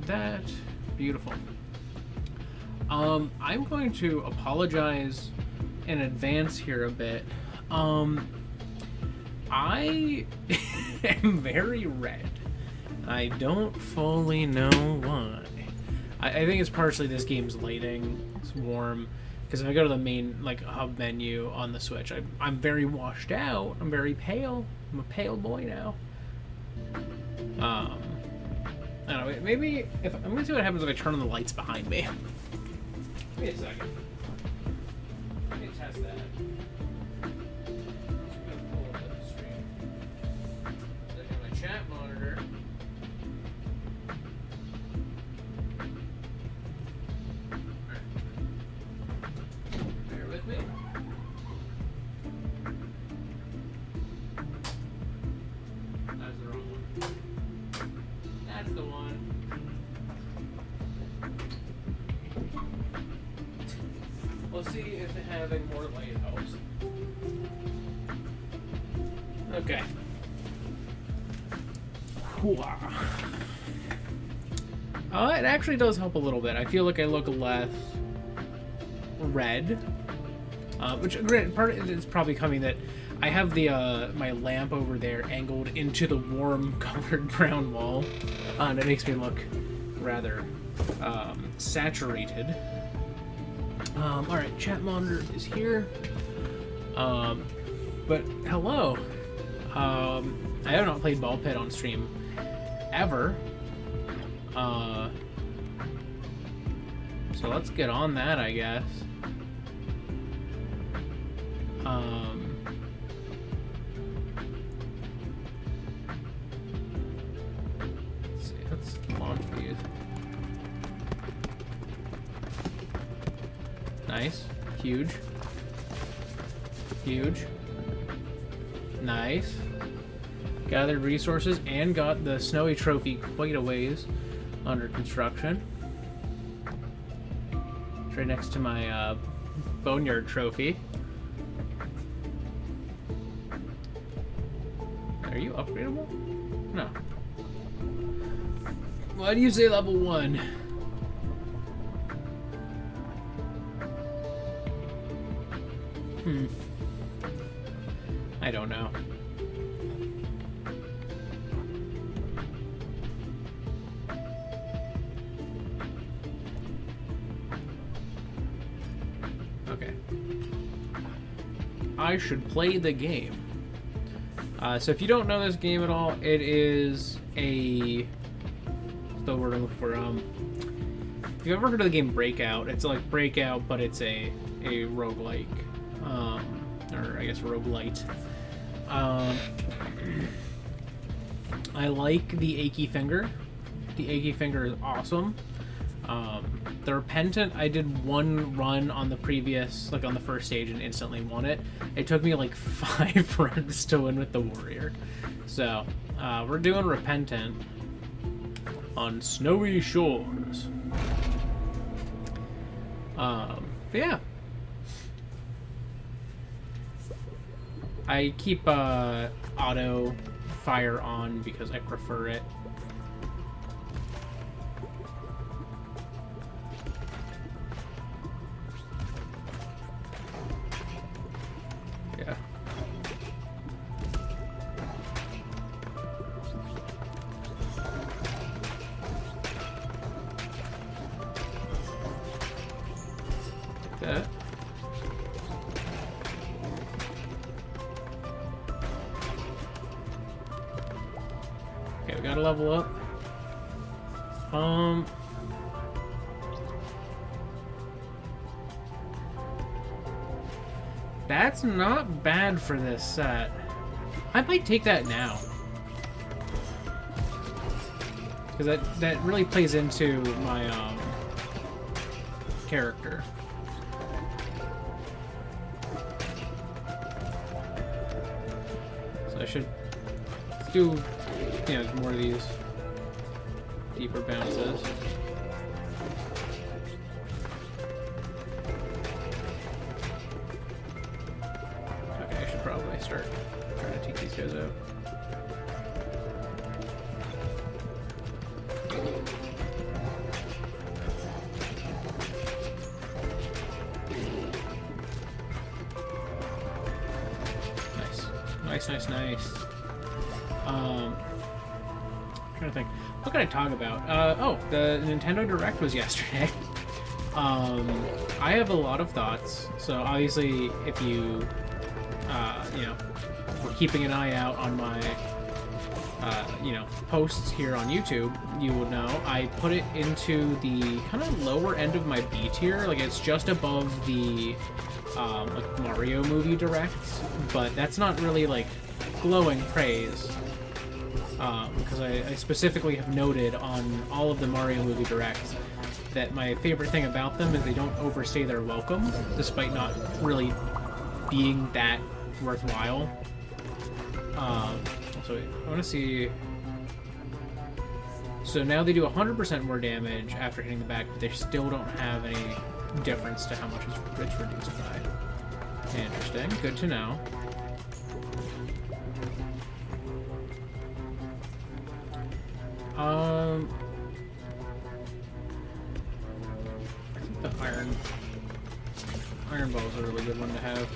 that. Beautiful. I'm going to apologize in advance here a bit. I am very red. I don't fully know why. I think it's partially this game's lighting. It's warm. Because if I go to the main hub menu on the Switch, I'm very washed out. I'm very pale. I'm a pale boy now. I don't know. Maybe if I'm gonna see what happens if I turn on the lights behind me. Wait a second. Let me test that. I'm gonna pull up the stream. Look at my chat monitor. Bear with me. That's the wrong one. That's the one. We'll see if having more light helps. Okay. It actually does help a little bit. I feel like I look less red. Which, granted, part of it's probably coming that I have the my lamp over there angled into the warm colored brown wall. And it makes me look rather saturated. Alright, chat monitor is here. But hello. I have not played Ball Pit on stream ever. So let's get on that, I guess. Let's see, let's launch these. Nice. Huge. Huge. Nice. Gathered resources and got the snowy trophy quite a ways under construction. It's right next to my boneyard trophy. Are you upgradable? No. Why do you say level 1? I don't know. Okay. I should play the game. So if you don't know this game at all, it is a... What's the word I'm looking for? If you've ever heard of the game Breakout, it's like Breakout, but it's a roguelike. Or I guess roguelite. I like the achy finger. The achy finger is awesome. The Repentant, I did one run on the previous, on the first stage and instantly won it. It took me 5 runs to win with the Warrior. So, we're doing Repentant on Snowy Shores. But yeah. I keep auto fire on because I prefer it. Yeah. Like that. Okay, we gotta level up. That's not bad for this set. I might take that now. Because that really plays into my character. So I should do more of these deeper bounces. Okay, I should probably start trying to take these guys out. Nice, nice, nice. I'm trying to think. What can I talk about? Oh, the Nintendo Direct was yesterday. I have a lot of thoughts. So obviously, if you, you know, were keeping an eye out on my, you know, posts here on YouTube, you would know I put it into the kind of lower end of my B tier. Like, it's just above the, like, Mario movie Directs, but that's not really, like, glowing praise. Because I specifically have noted on all of the Mario movie Directs that my favorite thing about them is they don't overstay their welcome, despite not really being that worthwhile. So I want to see... So now they do 100% more damage after hitting the back, but they still don't have any difference to how much it's reduced by. Interesting. Good to know. I think the iron ball is a really good one to have.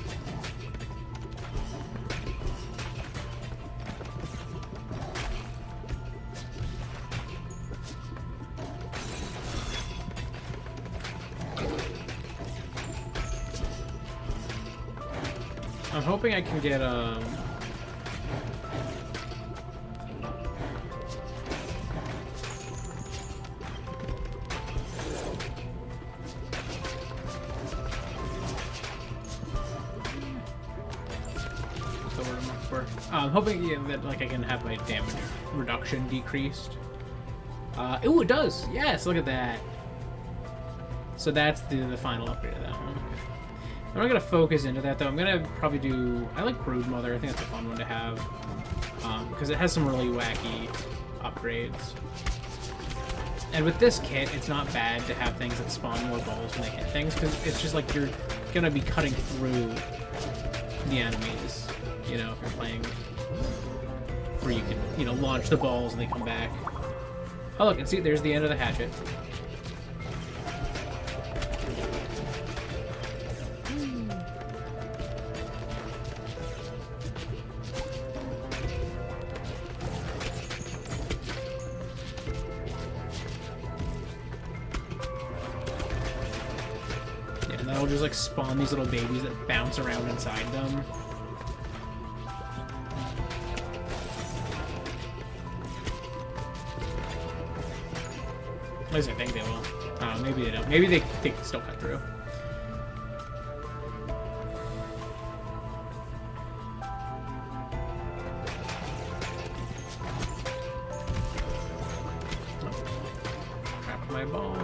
I'm hoping I can get I'm hoping that like I can have my damage reduction decreased. Oh, it does. Yes, look at that. So that's the final upgrade of that one. I'm not gonna focus into that though. I'm gonna probably do. I like Brood Mother. I think that's a fun one to have because it has some really wacky upgrades. And with this kit, it's not bad to have things that spawn more balls when they hit things because it's just like you're gonna be cutting through the enemies. You know, if you're playing where you can, you know, launch the balls and they come back. Oh, look, and see, there's the end of the hatchet. Yeah, and that'll just, like, spawn these little babies that bounce around inside them. At least I think they will. Maybe they don't. Maybe they can still cut through. Trap my ball.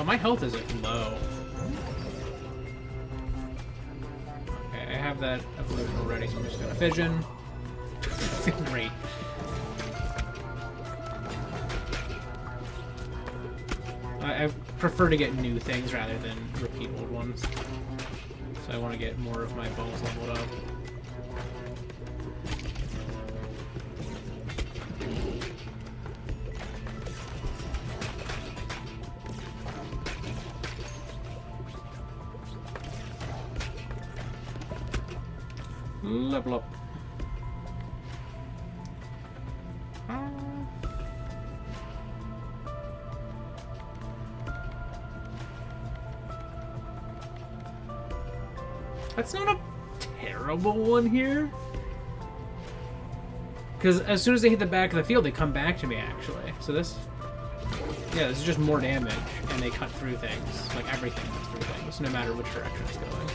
My health is like low. Okay, I have that evolution already, so I'm just gonna fission. Great. I prefer to get new things rather than repeat old ones. So I want to get more of my balls leveled up. Level up. That's not a terrible one here. Because as soon as they hit the back of the field, they come back to me, actually. So this... Yeah, this is just more damage, and they cut through things. Like, everything cuts through things, no matter which direction it's going.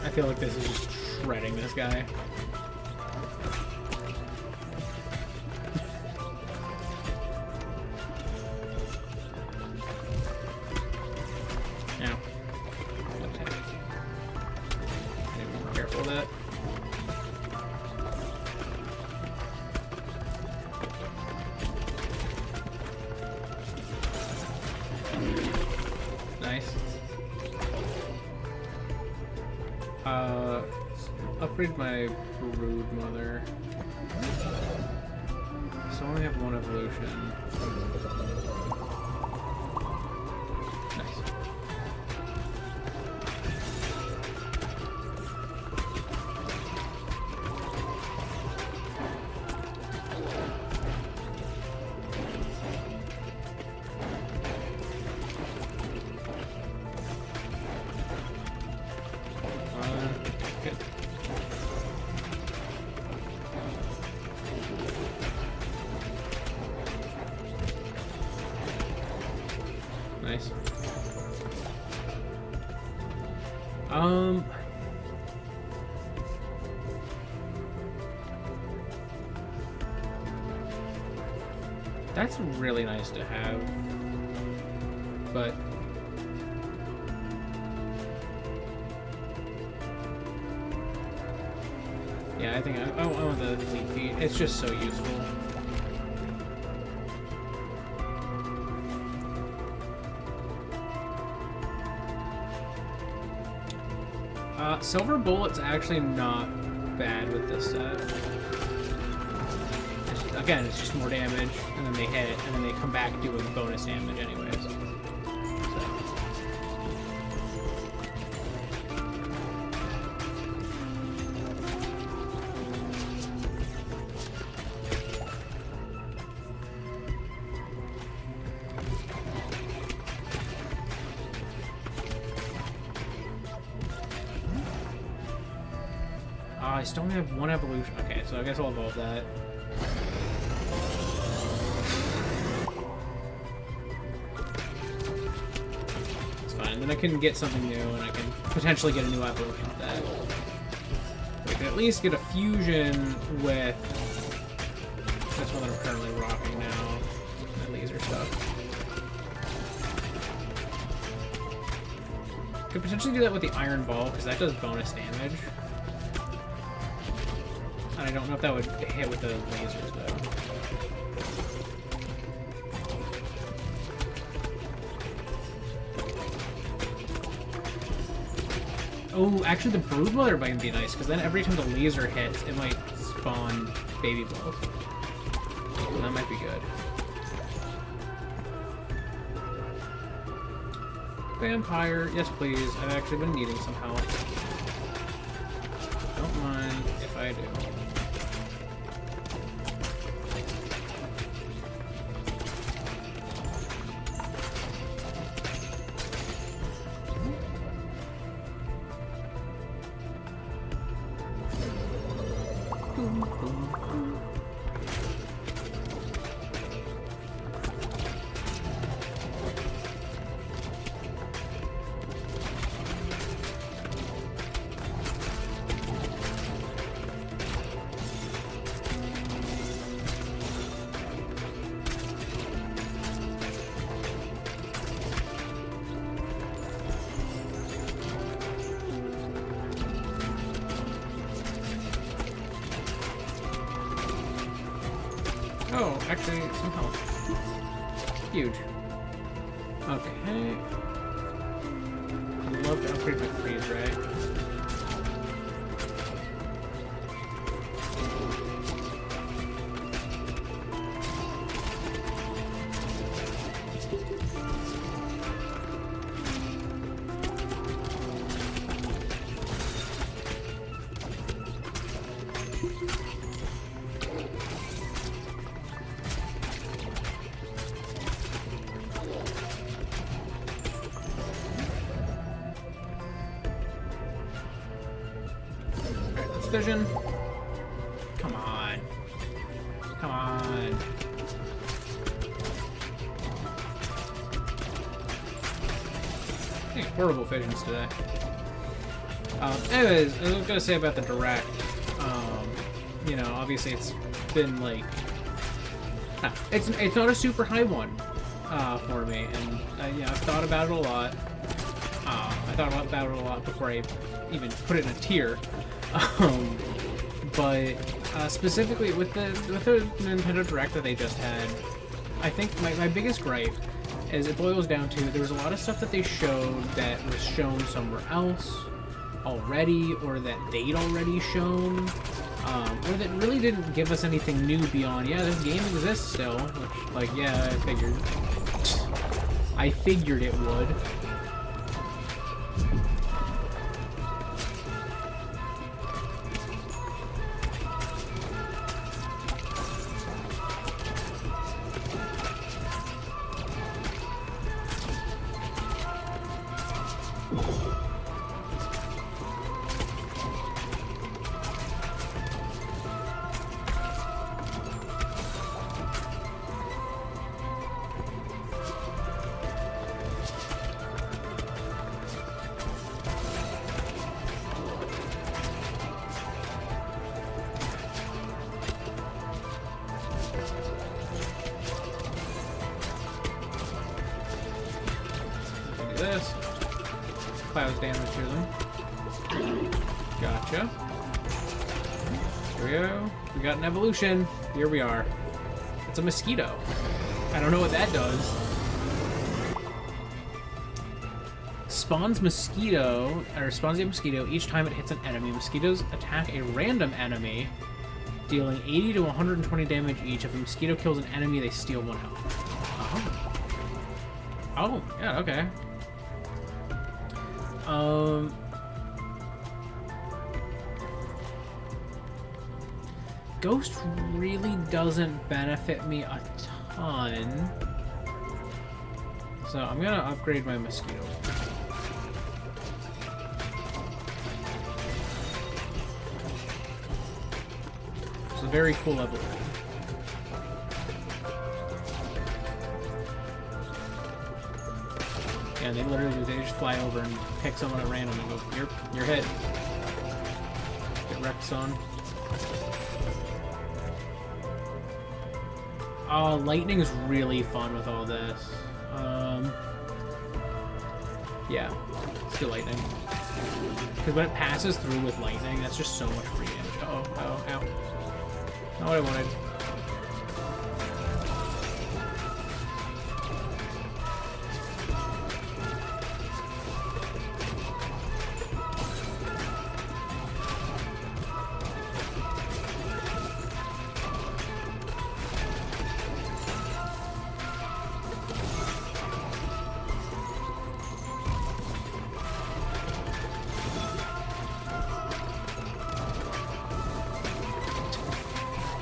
I feel like this is just shredding this guy. upgrade my brood mother. So I only have one evolution. Nice. Good. Nice. That's really nice to have, but yeah, I think I want the fleet feet. It's just so useful. Silver Bullet's actually not bad with this set. Again, it's just more damage, and then they hit, and then they come back doing bonus damage anyways. I still only have one evolution. Okay, so I guess I'll evolve that. It's fine. Then I can get something new, and I can potentially get a new evolution with that. We can at least get a fusion with this one that I'm currently rocking now. That laser stuff. Could potentially do that with the Iron Ball, because that does bonus damage. I don't know if that would hit with the lasers, though. Oh, actually, the Brood Mother might be nice, because then every time the laser hits, it might spawn baby balls. So that might be good. Vampire, yes please. I've actually been needing some help. Don't mind if I do. Oh, actually, some health. Huge. Okay. I'd love to upgrade my freeze ray. Vision. Come on. Come on. Hey, horrible visions today. Anyways, I was gonna say about the direct. You know, obviously it's been like it's not a super high one for me, and yeah, I've thought about it a lot. I thought about it a lot before I even put it in a tier. But specifically with the Nintendo Direct that they just had, I think my biggest gripe is it boils down to there was a lot of stuff that they showed that was shown somewhere else. already, or that they'd already shown, or that really didn't give us anything new beyond, yeah, this game exists still, which, like, yeah, I figured it would. This. Clouds damage to them. Gotcha. Here we go. We got an evolution. Here we are. It's a mosquito. I don't know what that does. Spawns mosquito, or spawns a mosquito each time it hits an enemy. Mosquitoes attack a random enemy, dealing 80 to 120 damage each. If a mosquito kills an enemy, they steal 1 health. Oh, yeah, okay. Ghost really doesn't benefit me a ton, so I'm gonna upgrade my mosquito. It's a very cool evolution. Yeah, they literally do. They just fly over and pick someone at random and go, you're hit. Get wrecked, son. Oh, lightning is really fun with all this. Yeah, let's do lightning. Because when it passes through with lightning, that's just so much free damage. Uh-oh, ow. Not what I wanted.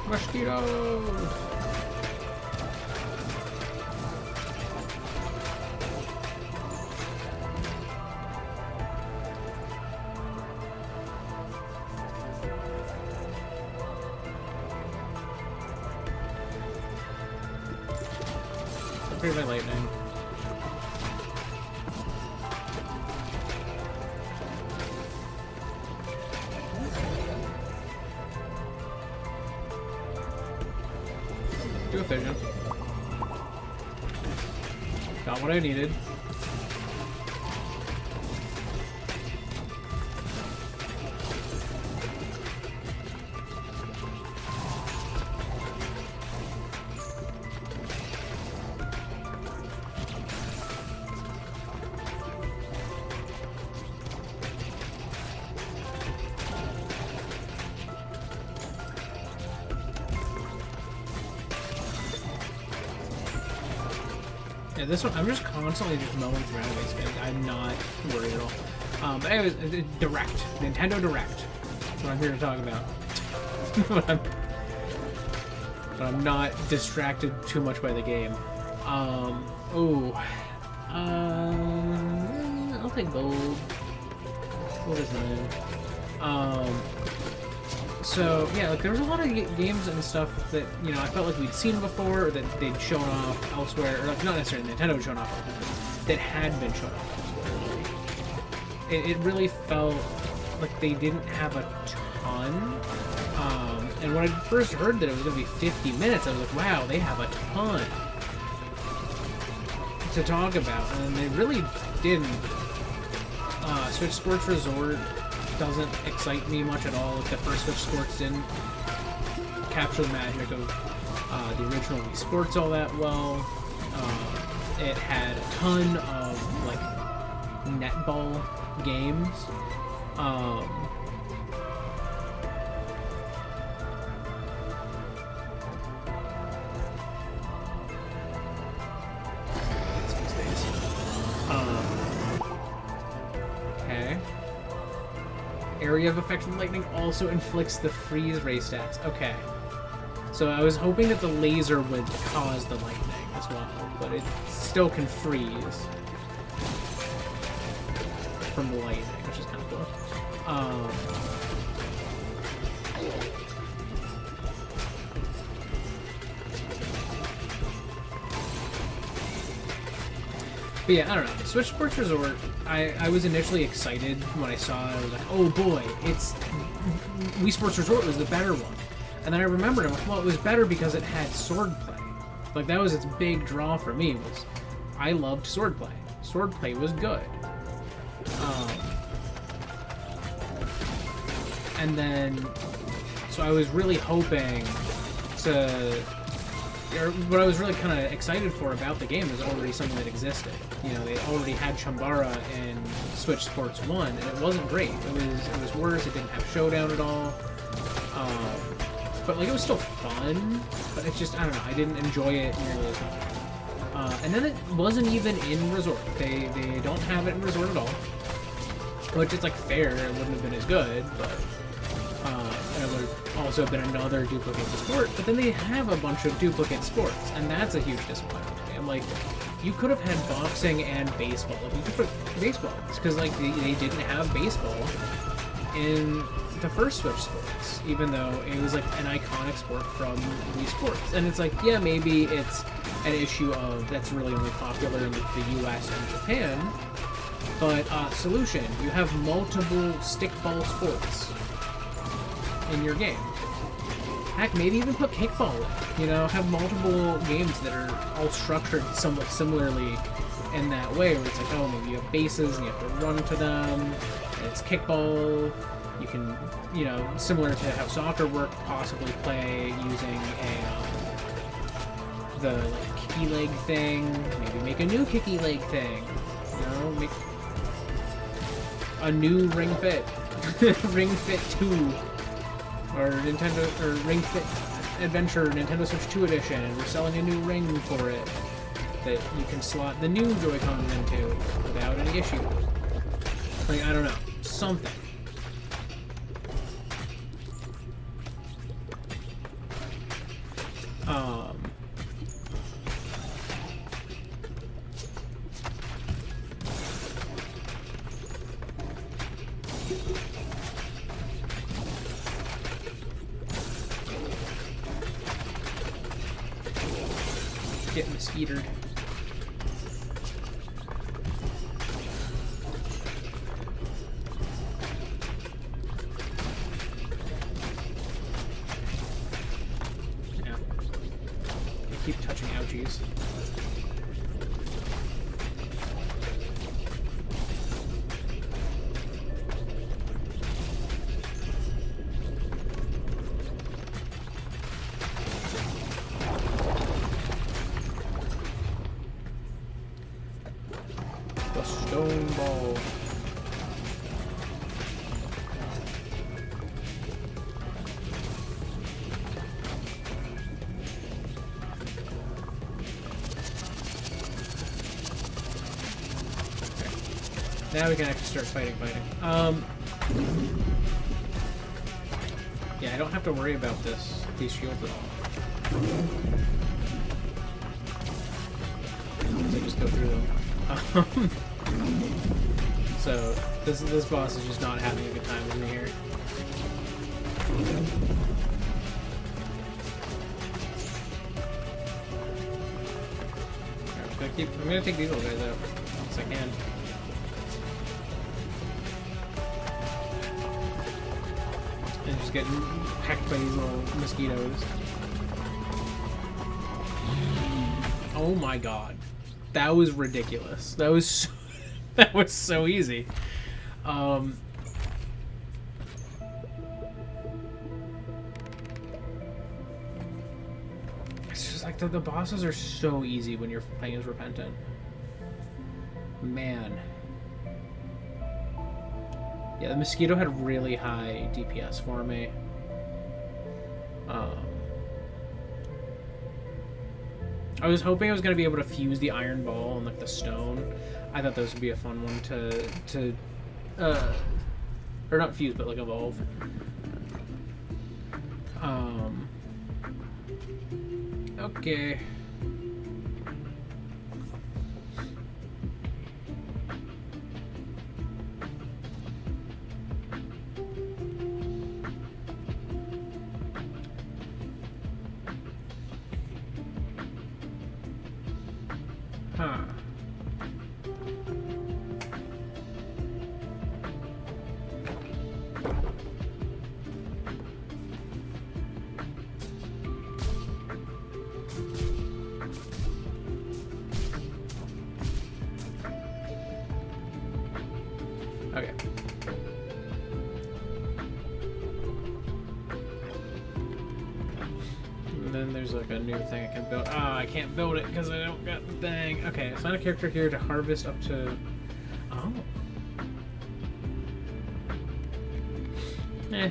Mosquitoes! Upgrade my lightning. Do a fission. Got what I needed. Yeah, this one, I'm just constantly just mowing through enemies. I'm not worried at all. But anyways, Direct. Nintendo Direct. That's what I'm here to talk about. but I'm not distracted too much by the game. I'll take gold. Gold is mine. So yeah, like there was a lot of games and stuff that, you know, I felt like we'd seen before, or that they'd shown off elsewhere, or like not necessarily Nintendo had shown off, that had been shown off. It really felt like they didn't have a ton. And when I first heard that it was going to be 50 minutes, I was like, wow, they have a ton to talk about, and they really didn't. Switch Sports Resort doesn't excite me much at all. Like the first Switch Sports didn't capture the magic of the original Wii Sports all that well. It had a ton of like netball games, Um, okay. Area of effect from lightning also inflicts the freeze ray stats. Okay. So I was hoping that the laser would cause the lightning as well, but it still can freeze from the lightning, which is kind of cool. But yeah, I don't know. Switch Sports Resort, I was initially excited when I saw it. I was like, oh boy, it's... Wii Sports Resort was the better one. And then I remembered, I'm like, well, it was better because it had swordplay. Like, that was its big draw for me, was I loved swordplay. Swordplay was good. And then, so I was really hoping to... Or what I was really kind of excited for about the game is already something that existed. You know, they already had Chambara in Switch Sports 1, and it wasn't great. It was worse. It didn't have Showdown at all. But like, it was still fun. But it's just, I don't know. I didn't enjoy it nearly as much. And then it wasn't even in Resort. They don't have it in Resort at all, which is like fair. It wouldn't have been as good, but it would have also been another duplicate sport. But then they have a bunch of duplicate sports, and that's a huge disappointment to me. I'm like, you could have had boxing and baseball. Like, you could put baseball, because like they didn't have baseball in the first Switch Sports, even though it was like an iconic sport from Wii Sports. And it's like, yeah, maybe it's an issue of that's really only popular in the US and Japan, but solution, you have multiple stickball sports in your game. Heck, maybe even put kickball in, you know, have multiple games that are all structured somewhat similarly in that way, where it's like, oh, maybe you have bases and you have to run to them, and it's kickball. You can, you know, similar to how soccer worked, possibly play using the like, kicky leg thing. Maybe make a new kicky leg thing. You know, make a new Ring Fit, Ring Fit 2, or Nintendo, or Ring Fit Adventure Nintendo Switch 2 edition, and we're selling a new ring for it that you can slot the new Joy-Cons into without any issue. Like, I don't know, something. Get mosquitoed. Yeah. I keep touching ouchies. The stone ball. Okay. Now we can actually start fighting. Yeah, I don't have to worry about these shields at all. I just go through them. So this boss is just not having a good time with me here. I'm gonna take these little guys out as I can. And just get pecked by these little mosquitoes. Oh my god. That was ridiculous. That was so, that was so easy. It's just like the bosses are so easy when you're playing as Repentant. Man. Yeah, the Mosquito had really high DPS for me. I was hoping I was going to be able to fuse the Iron Ball and like the Stone. I thought those would be a fun one to or not fuse, but like evolve. Okay. Huh. Okay. And then there's like a new thing I can build. Ah, I can't build it because I don't got the thing. Okay, assign a character here to harvest up to... Oh. Eh.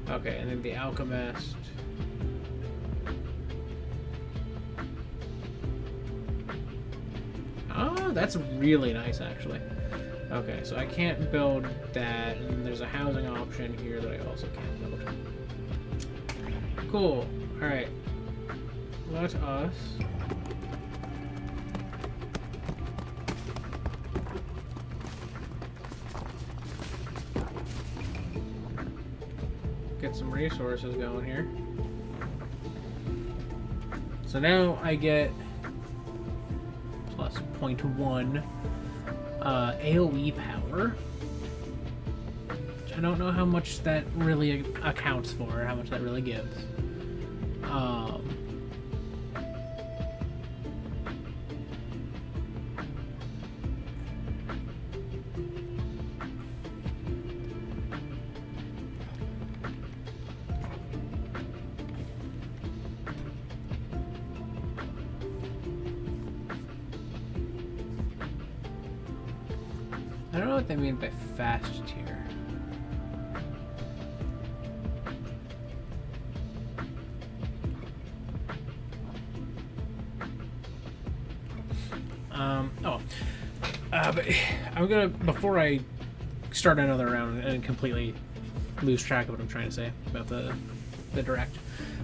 Okay, and then the Alchemist. Oh, that's really nice, actually. Okay, so I can't build that, and there's a housing option here that I also can't build. Cool. Alright. Let us... get some resources going here. So now I get plus 0.1 AoE power. I don't know how much that really accounts for, how much that really gives. I don't know what they mean by fast tier. But I'm gonna, before I start another round and completely lose track of what I'm trying to say about the direct.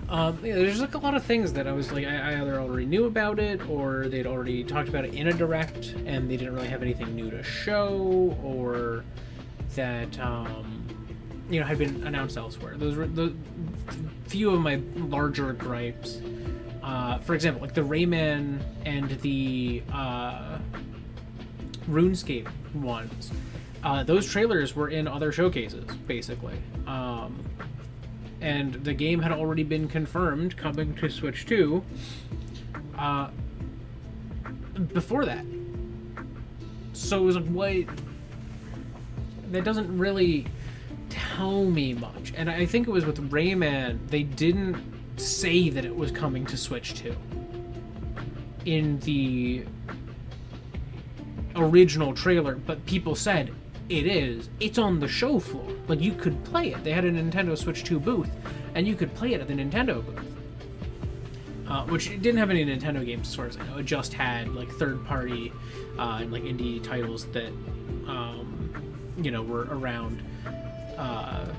Yeah, there's like a lot of things that I was like, I either already knew about it, or they'd already talked about it in a direct, and they didn't really have anything new to show, or that you know, had been announced elsewhere. Those were the few of my larger gripes. For example, like the Rayman and the RuneScape ones. Those trailers were in other showcases, basically. And the game had already been confirmed coming to Switch 2 before that. So it was like, what? That doesn't really tell me much. And I think it was with Rayman, they didn't say that it was coming to Switch 2 in the original trailer, but people said it is. It's on the show floor. Like, you could play it. They had a Nintendo Switch 2 booth, and you could play it at the Nintendo booth. Which it didn't have any Nintendo games, as far as I know. It just had, like, third-party and, like, indie titles that, you know, were around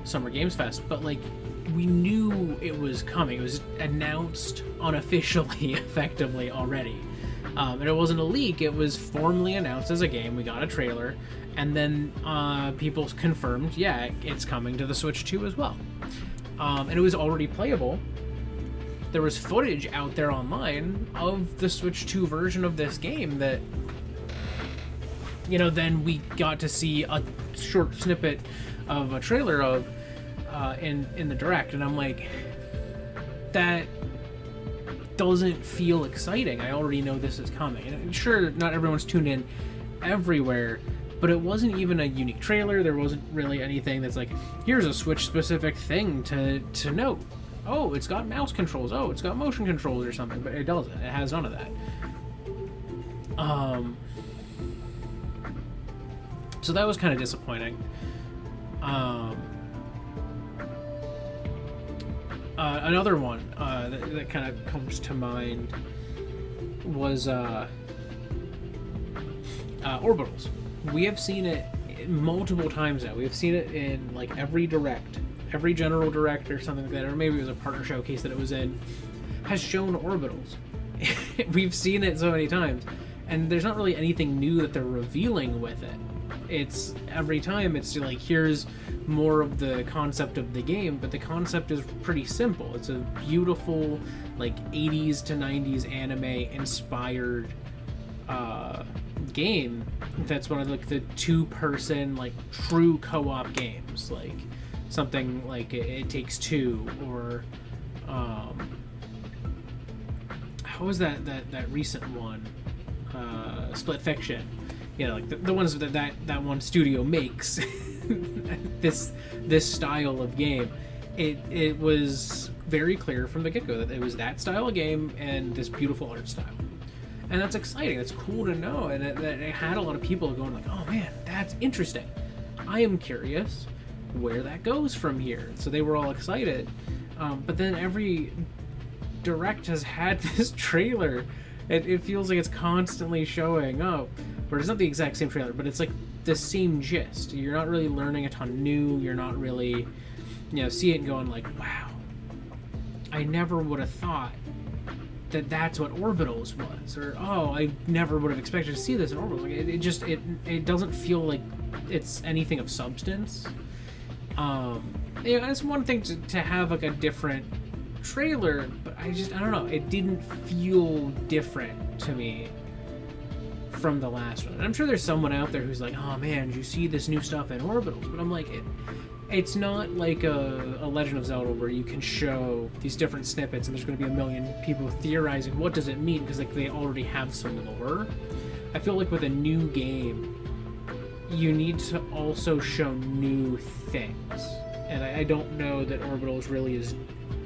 Summer Games Fest. But, like, we knew it was coming. It was announced unofficially, effectively, already. And it wasn't a leak. It was formally announced as a game. We got a trailer. And then people confirmed, yeah, it's coming to the Switch 2 as well. And it was already playable. There was footage out there online of the Switch 2 version of this game that, you know, then we got to see a short snippet of a trailer of in the Direct. And I'm like, that doesn't feel exciting. I already know this is coming. And sure, not everyone's tuned in everywhere, but it wasn't even a unique trailer. There wasn't really anything that's like, here's a Switch-specific thing to note. Oh, it's got mouse controls. Oh, it's got motion controls or something, but it doesn't. It has none of that. So that was kind of disappointing. Another one that kind of comes to mind was Orbitals. We have seen it multiple times now. We have seen it in like every direct, every general direct or something like that, or maybe it was a partner showcase that it was in, has shown Orbitals. We've seen it so many times, and there's not really anything new that they're revealing with it. It's every time it's like, here's more of the concept of the game, but the concept is pretty simple. It's a beautiful like 80s to 90s anime inspired game that's one of like the two-person like true co-op games, like something like It Takes Two, or what was that recent one, Split Fiction. Yeah, like the ones that one studio makes this style of game. It was very clear from the get-go that it was that style of game and this beautiful art style. And that's exciting. That's cool to know. And it had a lot of people going like, oh man, that's interesting. I am curious where that goes from here. So they were all excited. But then every direct has had this trailer. It feels like it's constantly showing up. Or it's not the exact same trailer, but it's like the same gist. You're not really learning a ton new. You're not really, see it and going like, wow, I never would have thought that's what Orbitals was, or oh, I never would have expected to see this in Orbitals. Like, it doesn't feel like it's anything of substance. It's one thing to have like a different trailer, but I don't know, it didn't feel different to me from the last one. And I'm sure there's someone out there who's like, oh man, did you see this new stuff in Orbitals? But I'm like, it's not like a Legend of Zelda where you can show these different snippets and there's going to be a million people theorizing what does it mean, because like they already have some lore. I feel like with a new game, you need to also show new things, and I don't know that Orbitals really is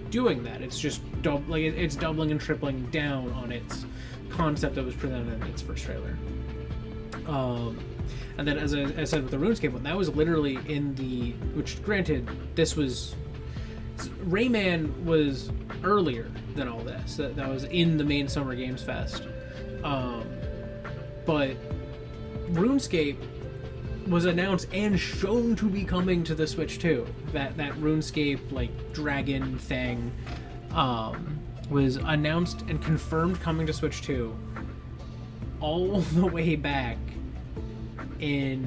doing that. It's just it's doubling and tripling down on its concept that was presented in its first trailer. And then, as I said with the RuneScape one, that was literally which granted, this was, Rayman was earlier than all this. That was in the main Summer Games Fest. But RuneScape was announced and shown to be coming to the Switch too. That RuneScape, like, dragon thing, was announced and confirmed coming to Switch 2 all the way back or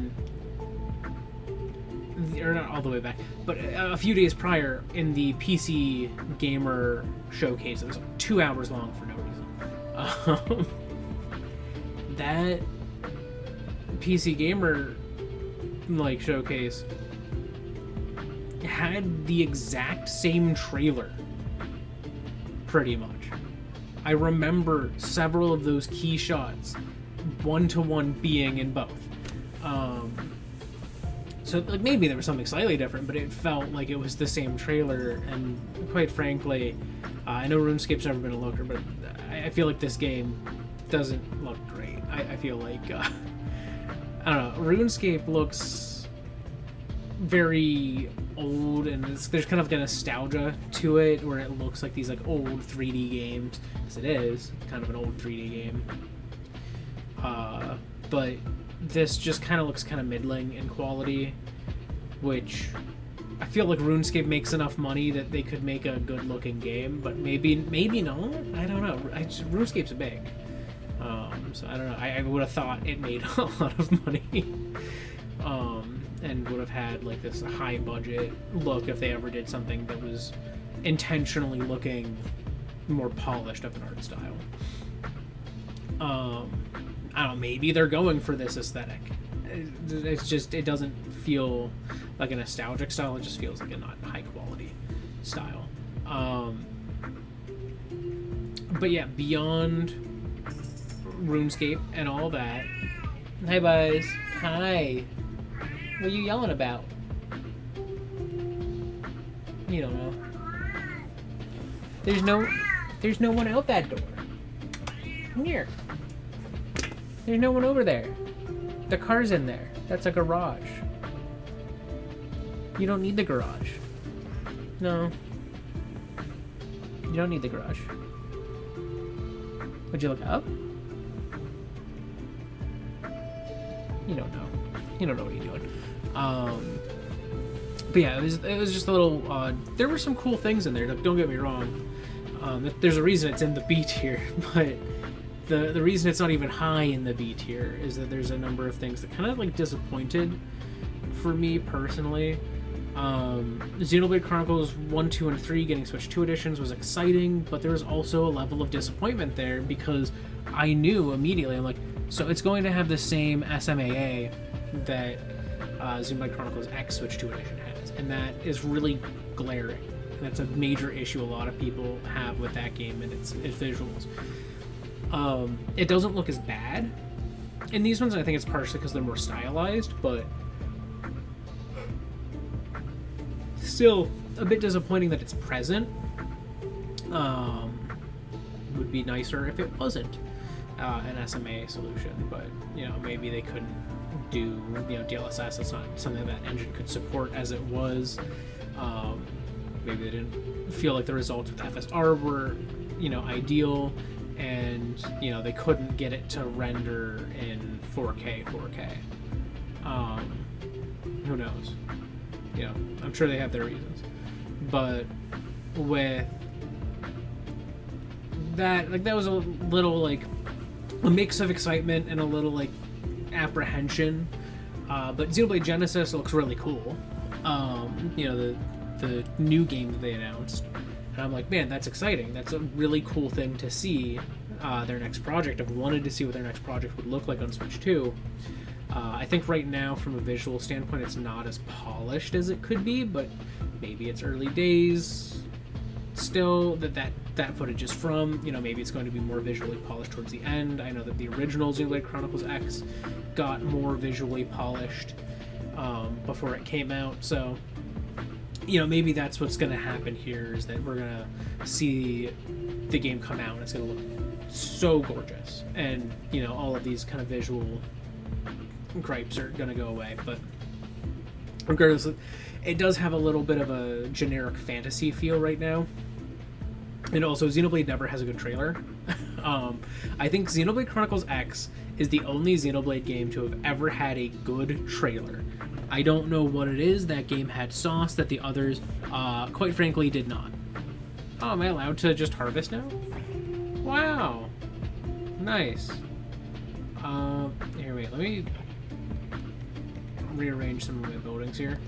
not all the way back, but a few days prior in the PC Gamer showcase. It was 2 hours long for no reason. That PC Gamer like showcase had the exact same trailer, pretty much. I remember several of those key shots, one-to-one being in both. So like maybe there was something slightly different, but it felt like it was the same trailer. And quite frankly, I know RuneScape's never been a looker, but I feel like this game doesn't look great. I feel like I don't know, RuneScape looks very old, and there's kind of like a nostalgia to it where it looks like these like old 3D games, because it is kind of an old 3D game. But this just kind of looks kind of middling in quality, which I feel like RuneScape makes enough money that they could make a good looking game, but maybe not. I don't know. RuneScape's big, so I don't know. I would have thought it made a lot of money, and would have had like this high budget look if they ever did something that was intentionally looking more polished of an art style. I don't know, maybe they're going for this aesthetic. It's just, it doesn't feel like a nostalgic style, it just feels like a not high quality style. But yeah, beyond RuneScape and all that. Hi, Buzz. Hi. What are you yelling about? You don't know. There's no one out that door. Come here. There's no one over there. The car's in there. That's a garage. You don't need the garage. No. You don't need the garage. Would you look up? You don't know. You don't know what you're doing. But yeah, it was just a little there were some cool things in there. Don't get me wrong. There's a reason it's in the B tier, but the reason it's not even high in the B tier is that there's a number of things that kind of like disappointed for me personally. Xenoblade Chronicles 1, 2, and 3 getting Switch 2 editions was exciting, but there was also a level of disappointment there because I knew immediately, I'm like, so it's going to have the same SMAA that Xenoblade Chronicles X Switch 2 edition has, and that is really glaring. And that's a major issue a lot of people have with that game and its visuals. It doesn't look as bad in these ones. I think it's partially because they're more stylized, but still a bit disappointing that it's present. Would be nicer if it wasn't an SMA solution, but maybe they couldn't do DLSS. That's not something that engine could support as it was. Maybe they didn't feel like the results with FSR were ideal, and they couldn't get it to render in 4K. Who knows? I'm sure they have their reasons, but with that, that was a little a mix of excitement and a little apprehension. But Xenoblade Genesis looks really cool. The new game that they announced, and I'm like, man, that's exciting. That's a really cool thing to see. Their next project. I've wanted to see what their next project would look like on Switch 2. I think right now, from a visual standpoint, it's not as polished as it could be, but maybe it's early days still that footage is from. Maybe it's going to be more visually polished towards the end. I know that the original Xenoblade Chronicles X got more visually polished before it came out, so maybe that's what's going to happen here, is that we're going to see the game come out and it's going to look so gorgeous, and all of these kind of visual gripes are going to go away. But regardless, it does have a little bit of a generic fantasy feel right now, and also Xenoblade never has a good trailer. I think Xenoblade Chronicles X is the only Xenoblade game to have ever had a good trailer. I don't know what it is. That game had sauce that the others, quite frankly, did not. Oh, am I allowed to just harvest now? Wow. Nice. Here, wait, let me rearrange some of my buildings here.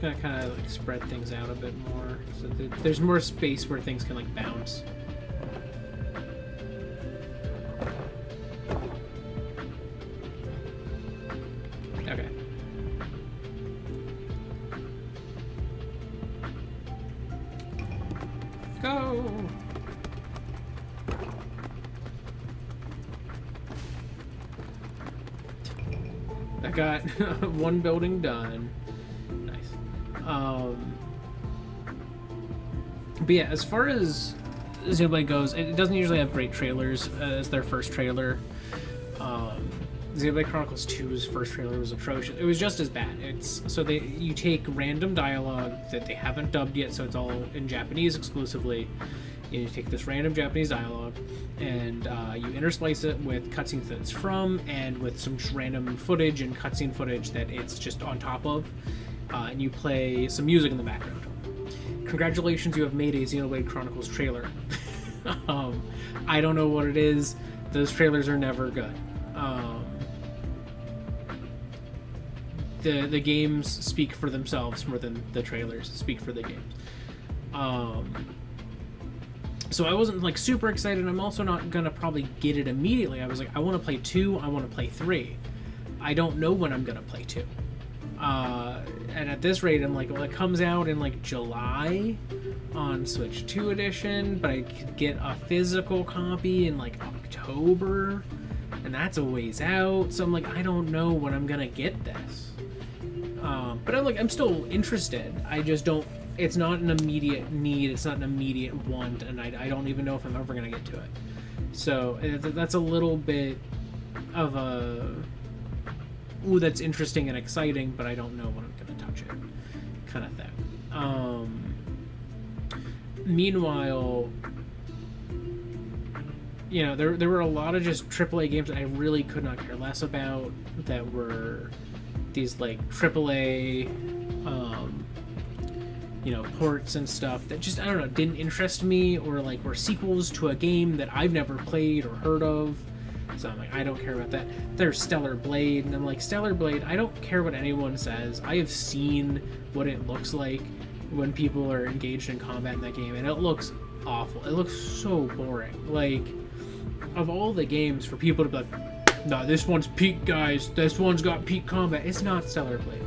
Gonna kind of spread things out a bit more, so there's more space where things can bounce. Okay. Go. I got one building done. But yeah, as far as Xenoblade goes, it doesn't usually have great trailers as their first trailer. Xenoblade Chronicles 2's first trailer was atrocious. It was just as bad. You take random dialogue that they haven't dubbed yet, so it's all in Japanese exclusively. You take this random Japanese dialogue and you intersplice it with cutscenes that it's from, and with some random footage and cutscene footage that it's just on top of. And you play some music in the background. Congratulations, you have made a Xenoblade Chronicles trailer. I don't know what it is. Those trailers are never good. the games speak for themselves more than the trailers speak for the games. So I wasn't like super excited. I'm also not gonna probably get it immediately. I was like, I want to play 2. I want to play 3. I don't know when I'm gonna play 2. And at this rate, I'm like, well, it comes out in like July on Switch 2 edition, but I could get a physical copy in like October, and that's a ways out. So I'm like, I don't know when I'm gonna get this. But I'm still interested. I just don't. It's not an immediate need. It's not an immediate want, and I don't even know if I'm ever gonna get to it. So that's a little bit of a ooh, that's interesting and exciting, but I don't know when I'm gonna touch it, kind of thing. Meanwhile, you know, there were a lot of just AAA games that I really could not care less about, that were these like AAA, you know, ports and stuff that just, I don't know, didn't interest me, or like were sequels to a game that I've never played or heard of. So I'm like, I don't care about that. There's Stellar Blade, and I'm like, Stellar Blade, I don't care what anyone says. I have seen what it looks like when people are engaged in combat in that game, and it looks awful. It looks so boring. Like, of all the games for people to be like, no, this one's peak, guys. This one's got peak combat. It's not Stellar Blade.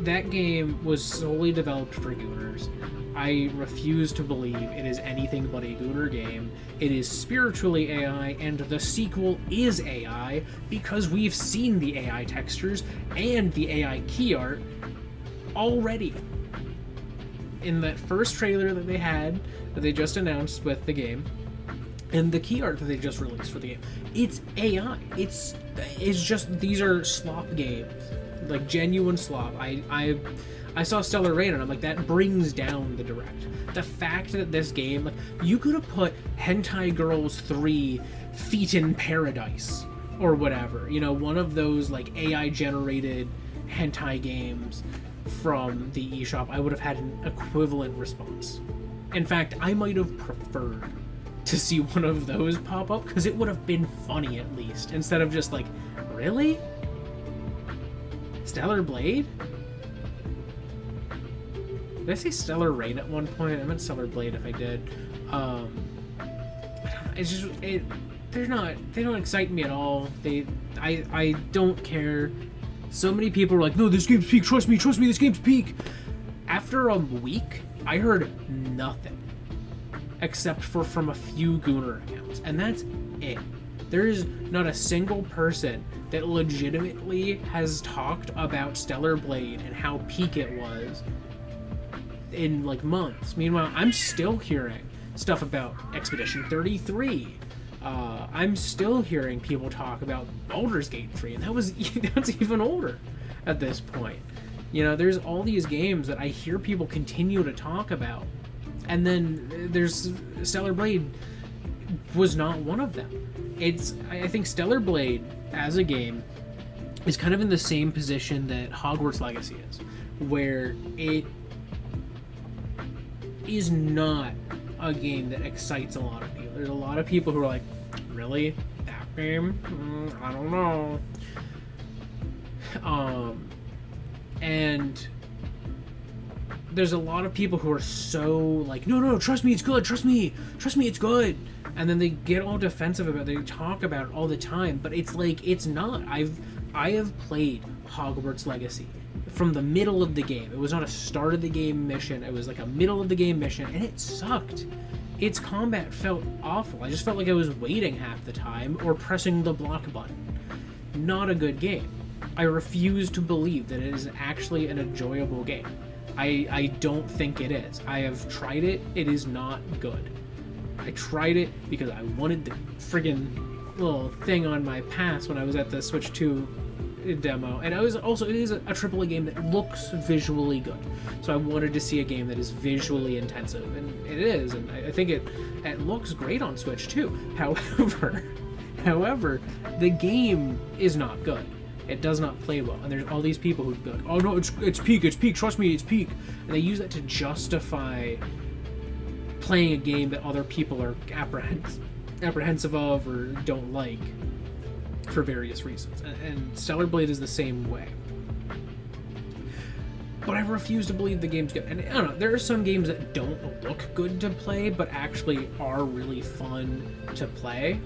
That game was solely developed for Gooners. I refuse to believe it is anything but a Gooner game. It is spiritually AI, and the sequel is AI, because we've seen the AI textures and the AI key art already. In that first trailer that they had, that they just announced with the game, and the key art that they just released for the game, it's AI. It's just, these are slop games. Like, genuine slop. I saw Stellar Rain, and I'm like, that brings down the Direct. The fact that this game, like, you could have put Hentai Girls 3 Feet in Paradise, or whatever, you know, one of those, like, AI-generated hentai games from the eShop, I would have had an equivalent response. In fact, I might have preferred to see one of those pop up, because it would have been funny, at least, instead of just like, really? Stellar Blade? Did I say Stellar Rain at one point? I meant Stellar Blade if I did. I don't know. It's just, they don't excite me at all. I don't care. So many people are like, no, this game's peak. Trust me, this game's peak. After a week, I heard nothing. Except for from a few Gooner accounts. And that's it. There is not a single person that legitimately has talked about Stellar Blade and how peak it was in like months. Meanwhile, I'm still hearing stuff about Expedition 33. I'm still hearing people talk about Baldur's Gate 3, and that's even older at this point. You know, there's all these games that I hear people continue to talk about, and then there's Stellar Blade was not one of them. I think Stellar Blade as a game is kind of in the same position that Hogwarts Legacy is, where it is not a game that excites a lot of people. There's a lot of people who are like, really? That game? I don't know. And there's a lot of people who are so like, no, trust me, it's good. Trust me, it's good. And then they get all defensive about it. They talk about it all the time, but it's like, it's not. I have played Hogwarts Legacy from the middle of the game. It was not a start of the game mission. It was like a middle of the game mission, and it sucked. Its combat felt awful. I just felt like I was waiting half the time or pressing the block button. Not a good game. I refuse to believe that it is actually an enjoyable game. I don't think it is. I have tried it. It is not good. I tried it because I wanted the friggin' little thing on my pass when I was at the Switch 2 demo, and it is a AAA game that looks visually good. So I wanted to see a game that is visually intensive, and it is, and I think it looks great on Switch 2. However, the game is not good. It does not play well, and there's all these people who go, oh no, it's peak, trust me, it's peak, and they use that to justify playing a game that other people are apprehensive of or don't like for various reasons. And Stellar Blade is the same way. but I refuse to believe the game's good. And I don't know, there are some games that don't look good to play, but actually are really fun to play.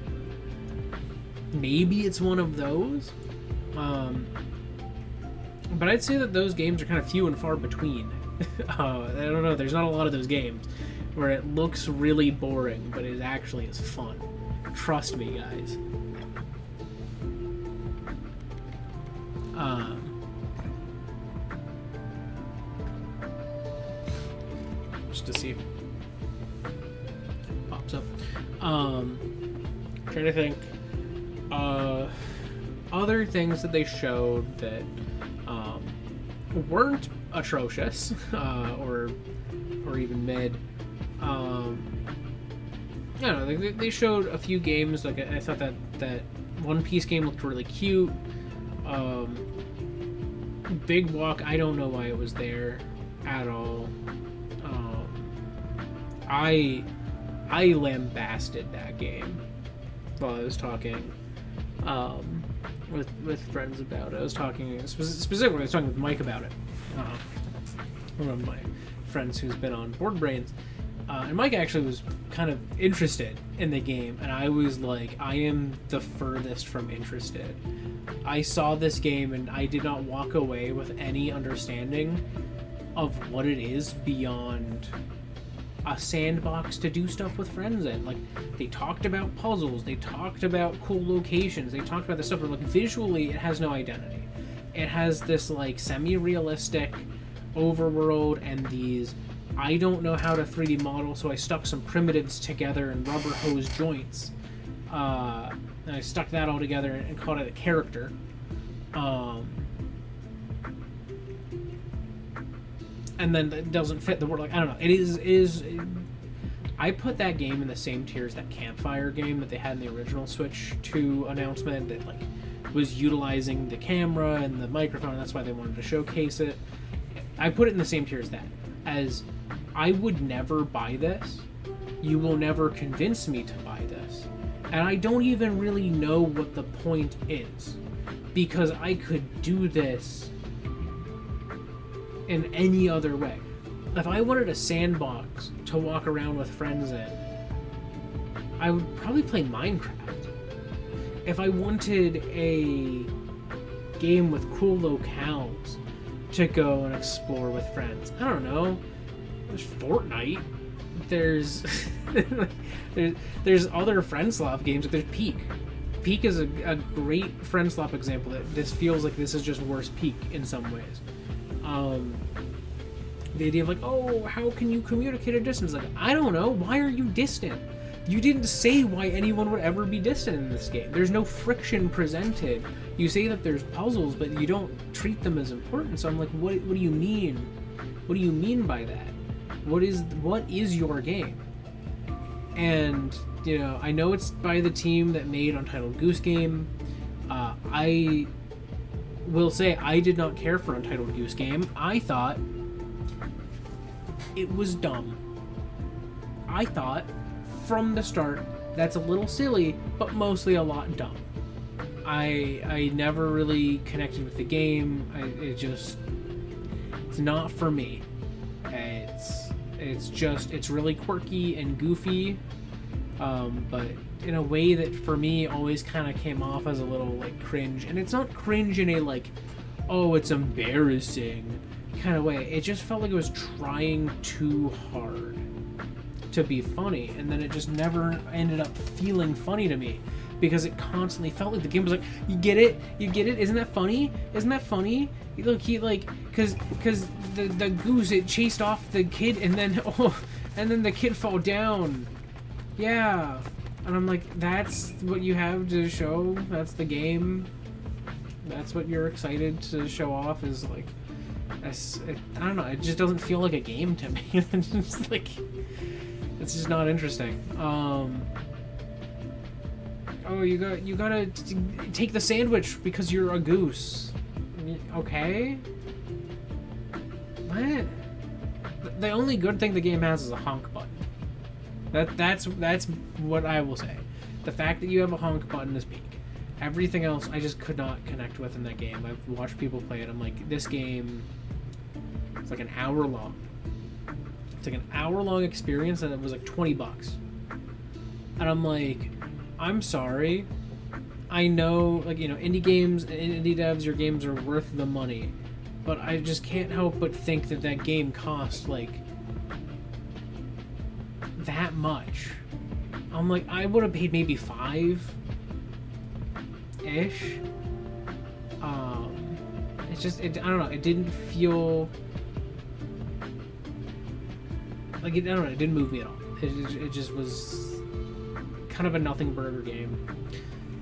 Maybe it's one of those. But I'd say that those games are kind of few and far between. I don't know, there's not a lot of those games where it looks really boring, but it actually is fun. Trust me, guys. Just to see if it pops up. Trying to think. Other things that they showed that weren't atrocious or even mid. I don't know. They showed a few games. Like I thought that One Piece game looked really cute. Big Walk. I don't know why it was there at all. I lambasted that game while I was talking with friends about it. I was talking specifically. I was talking with Mike about it. One of my friends who's been on Board Brains. And Mike actually was kind of interested in the game, and I was like, I am the furthest from interested. I saw this game, and I did not walk away with any understanding of what it is beyond a sandbox to do stuff with friends in. Like, they talked about puzzles, they talked about cool locations, they talked about this stuff, but like visually, it has no identity. It has this like semi-realistic overworld and these I don't know how to 3D model, so I stuck some primitives together in rubber hose joints. And I stuck that all together and called it a character. And then it doesn't fit the word. Like, I don't know. It is. I put that game in the same tier as that Campfire game that they had in the original Switch 2 announcement that like was utilizing the camera and the microphone. And that's why they wanted to showcase it. I put it in the same tier as that. As I would never buy this. You will never convince me to buy this. And I don't even really know what the point is. Because I could do this in any other way. If I wanted a sandbox to walk around with friends in, I would probably play Minecraft. If I wanted a game with cool locales to go and explore with friends, I don't know. There's Fortnite. There's there's other friend swap games. Like there's Peak. Peak is a great friend swap example that this feels like this is just worse Peak in some ways. The idea of like, oh, how can you communicate a distance? Like, I don't know. Why are you distant? You didn't say why anyone would ever be distant in this game. There's no friction presented. You say that there's puzzles, but you don't treat them as important. So I'm like, what do you mean? What do you mean by that? What is your game? And, you know, I know it's by the team that made Untitled Goose Game. I will say I did not care for Untitled Goose Game. I thought it was dumb. I thought from the start that's a little silly, but mostly a lot dumb. I never really connected with the game. It's not for me. It's really quirky and goofy, but in a way that for me always kind of came off as a little like cringe. And it's not cringe in a like, oh, it's embarrassing kind of way. It just felt like it was trying too hard to be funny, and then it just never ended up feeling funny to me because it constantly felt like the game was like, you get it, isn't that funny, look, he like because the goose, it chased off the kid and then the kid fall down, yeah, and I'm like, that's what you have to show, that's the game, that's what you're excited to show off, is like, I don't know, it just doesn't feel like a game to me. It's just like, it's just not interesting. Oh, you gotta take the sandwich because you're a goose. Okay. What? The only good thing the game has is a honk button. That's what I will say. The fact that you have a honk button is peak. Everything else I just could not connect with in that game. I've watched people play it. I'm like, this game It's like an hour long. It's like an hour-long experience, and it was like $20. And I'm like, I'm sorry. I know, like, you know, indie games and indie devs, your games are worth the money. But I just can't help but think that that game cost, like, that much. I'm like, I would have paid maybe $5-ish. It's just, I don't know, it didn't feel... Like, I don't know, it didn't move me at all. It just was kind of a nothing burger game.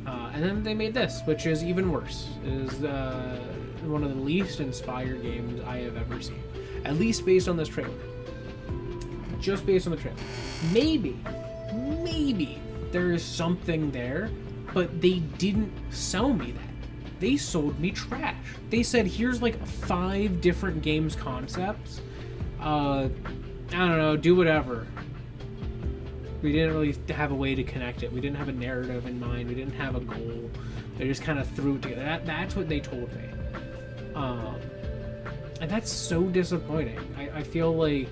And then they made this, which is even worse. It is one of the least inspired games I have ever seen. At least based on this trailer. Just based on the trailer. Maybe there is something there, but they didn't sell me that. They sold me trash. They said, here's like 5 different games concepts. I don't know, do whatever. We didn't really have a way to connect it. We didn't have a narrative in mind. We didn't have a goal. They just kind of threw it together. That's what they told me. And that's so disappointing. I feel like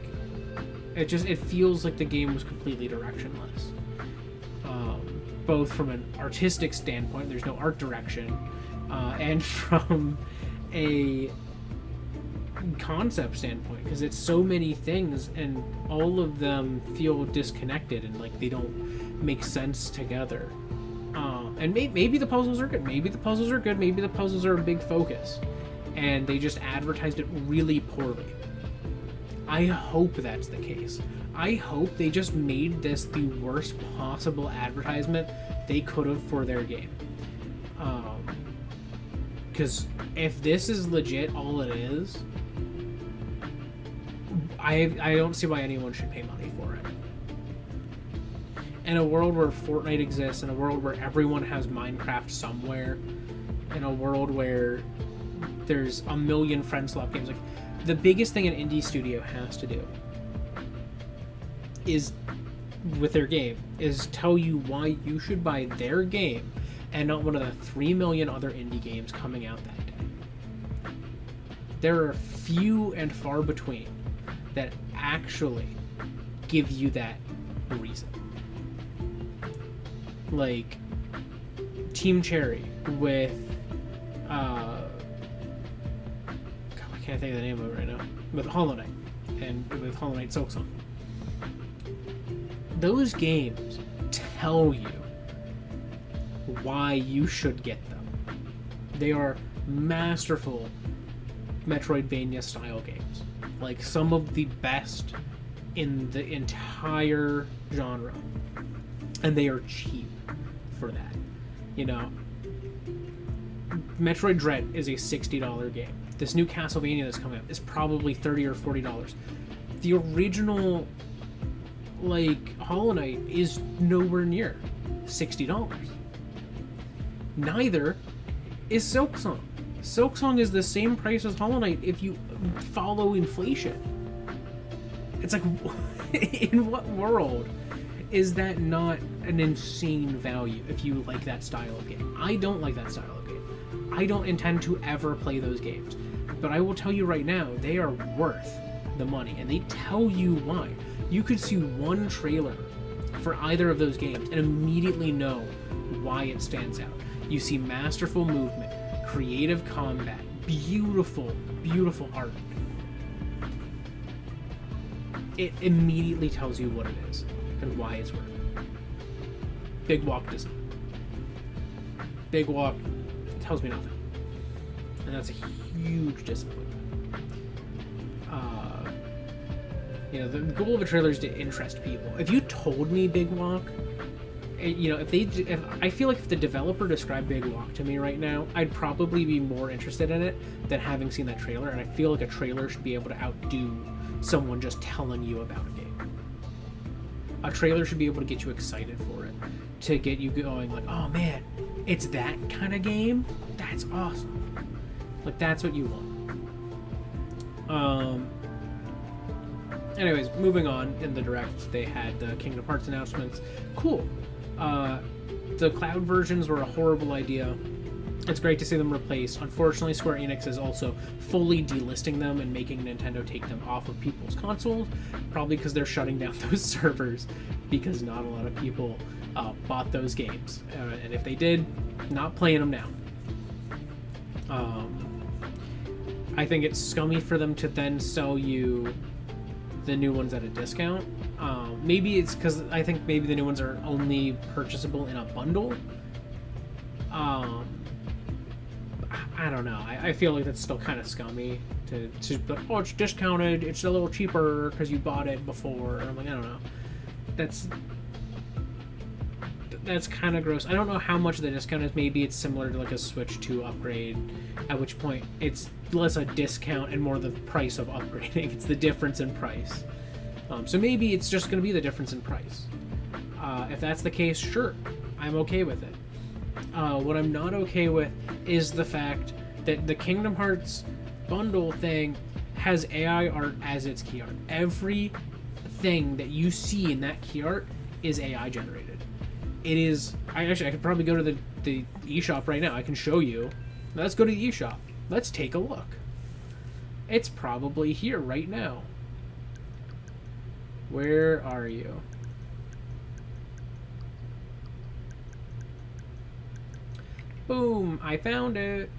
it feels like the game was completely directionless. Both from an artistic standpoint, there's no art direction, and from a concept standpoint, because it's so many things and all of them feel disconnected and like they don't make sense together. And maybe the puzzles are good. Maybe the puzzles are good. Maybe the puzzles are a big focus and they just advertised it really poorly. I hope that's the case. I hope they just made this the worst possible advertisement they could have for their game. Because if this is legit all it is, I don't see why anyone should pay money for it. In a world where Fortnite exists, in a world where everyone has Minecraft somewhere, in a world where there's a million friend swap games, like, the biggest thing an indie studio has to do is, with their game, is tell you why you should buy their game and not one of the 3 million other indie games coming out that day. There are few and far between that actually give you that reason. Like Team Cherry with God, I can't think of the name of it right now. With Hollow Knight and with Hollow Knight Silksong. Those games tell you why you should get them. They are masterful Metroidvania style games. Like some of the best in the entire genre. And they are cheap for that. You know, Metroid Dread is a $60 game. This new Castlevania that's coming up is probably $30 or $40. The original, like, Hollow Knight is nowhere near $60. Neither is Silksong. Silksong is the same price as Hollow Knight if you follow inflation. It's like, in what world is that not an insane value if you like that style of game? I don't like that style of game. I don't intend to ever play those games. But I will tell you right now, they are worth the money, and they tell you why. You could see one trailer for either of those games and immediately know why it stands out. You see masterful movement, creative combat, beautiful, beautiful art. It immediately tells you what it is and why it's worth it. Big Walk doesn't. Big Walk tells me nothing. And that's a huge disappointment. You know, the goal of a trailer is to interest people. If you told me Big Walk, you know, if I feel like if the developer described Big Walk to me right now, I'd probably be more interested in it than having seen that trailer. And I feel like a trailer should be able to outdo someone just telling you about a game. A trailer should be able to get you excited for it, to get you going like, oh man, it's that kind of game? That's awesome. Like, that's what you want. Anyways, moving on in the direct, they had the Kingdom Hearts announcements. Cool. The cloud versions were a horrible idea. It's great to see them replaced. Unfortunately, Square Enix is also fully delisting them and making Nintendo take them off of people's consoles, probably because they're shutting down those servers, because not a lot of people bought those games. And if they did, not playing them now. I think it's scummy for them to then sell you the new ones at a discount. Maybe it's because I think maybe the new ones are only purchasable in a bundle. I don't know. I feel like that's still kind of scummy to oh, it's discounted, it's a little cheaper because you bought it before. I'm like, I don't know. That's kind of gross. I don't know how much the discount is. Maybe it's similar to like a Switch 2 upgrade, at which point it's less a discount and more the price of upgrading. It's the difference in price. So maybe it's just going to be the difference in price. If that's the case, sure, I'm okay with it. What I'm not okay with is the fact that the Kingdom Hearts bundle thing has AI art as its key art. Everything that you see in that key art is AI generated. It is. I could probably go to the eShop right now. I can show you. Let's go to the eShop. Let's take a look. It's probably here right now. Where are you? Boom! I found it.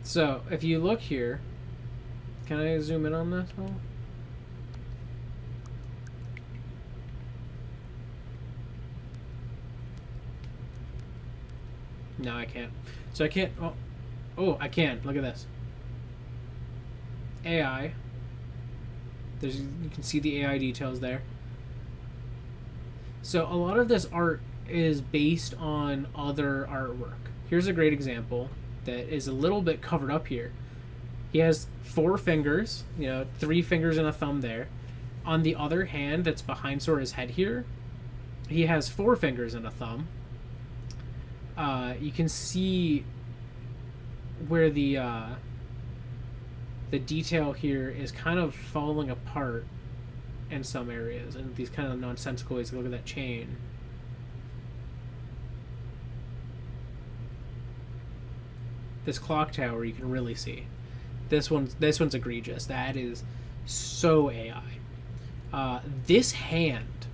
So, if you look here, can I zoom in on this one? No, I can't. So I can't. Oh, I can. Look at this. AI. You can see the AI details there. So a lot of this art is based on other artwork. Here's a great example that is a little bit covered up here. He has 4 fingers, 3 fingers and a thumb there. On the other hand, that's behind Sora's head here, he has 4 fingers and a thumb. You can see where the detail here is kind of falling apart in some areas, and these kind of nonsensical ways. Look at that chain. This clock tower you can really see. This one's egregious. That is so AI. This hand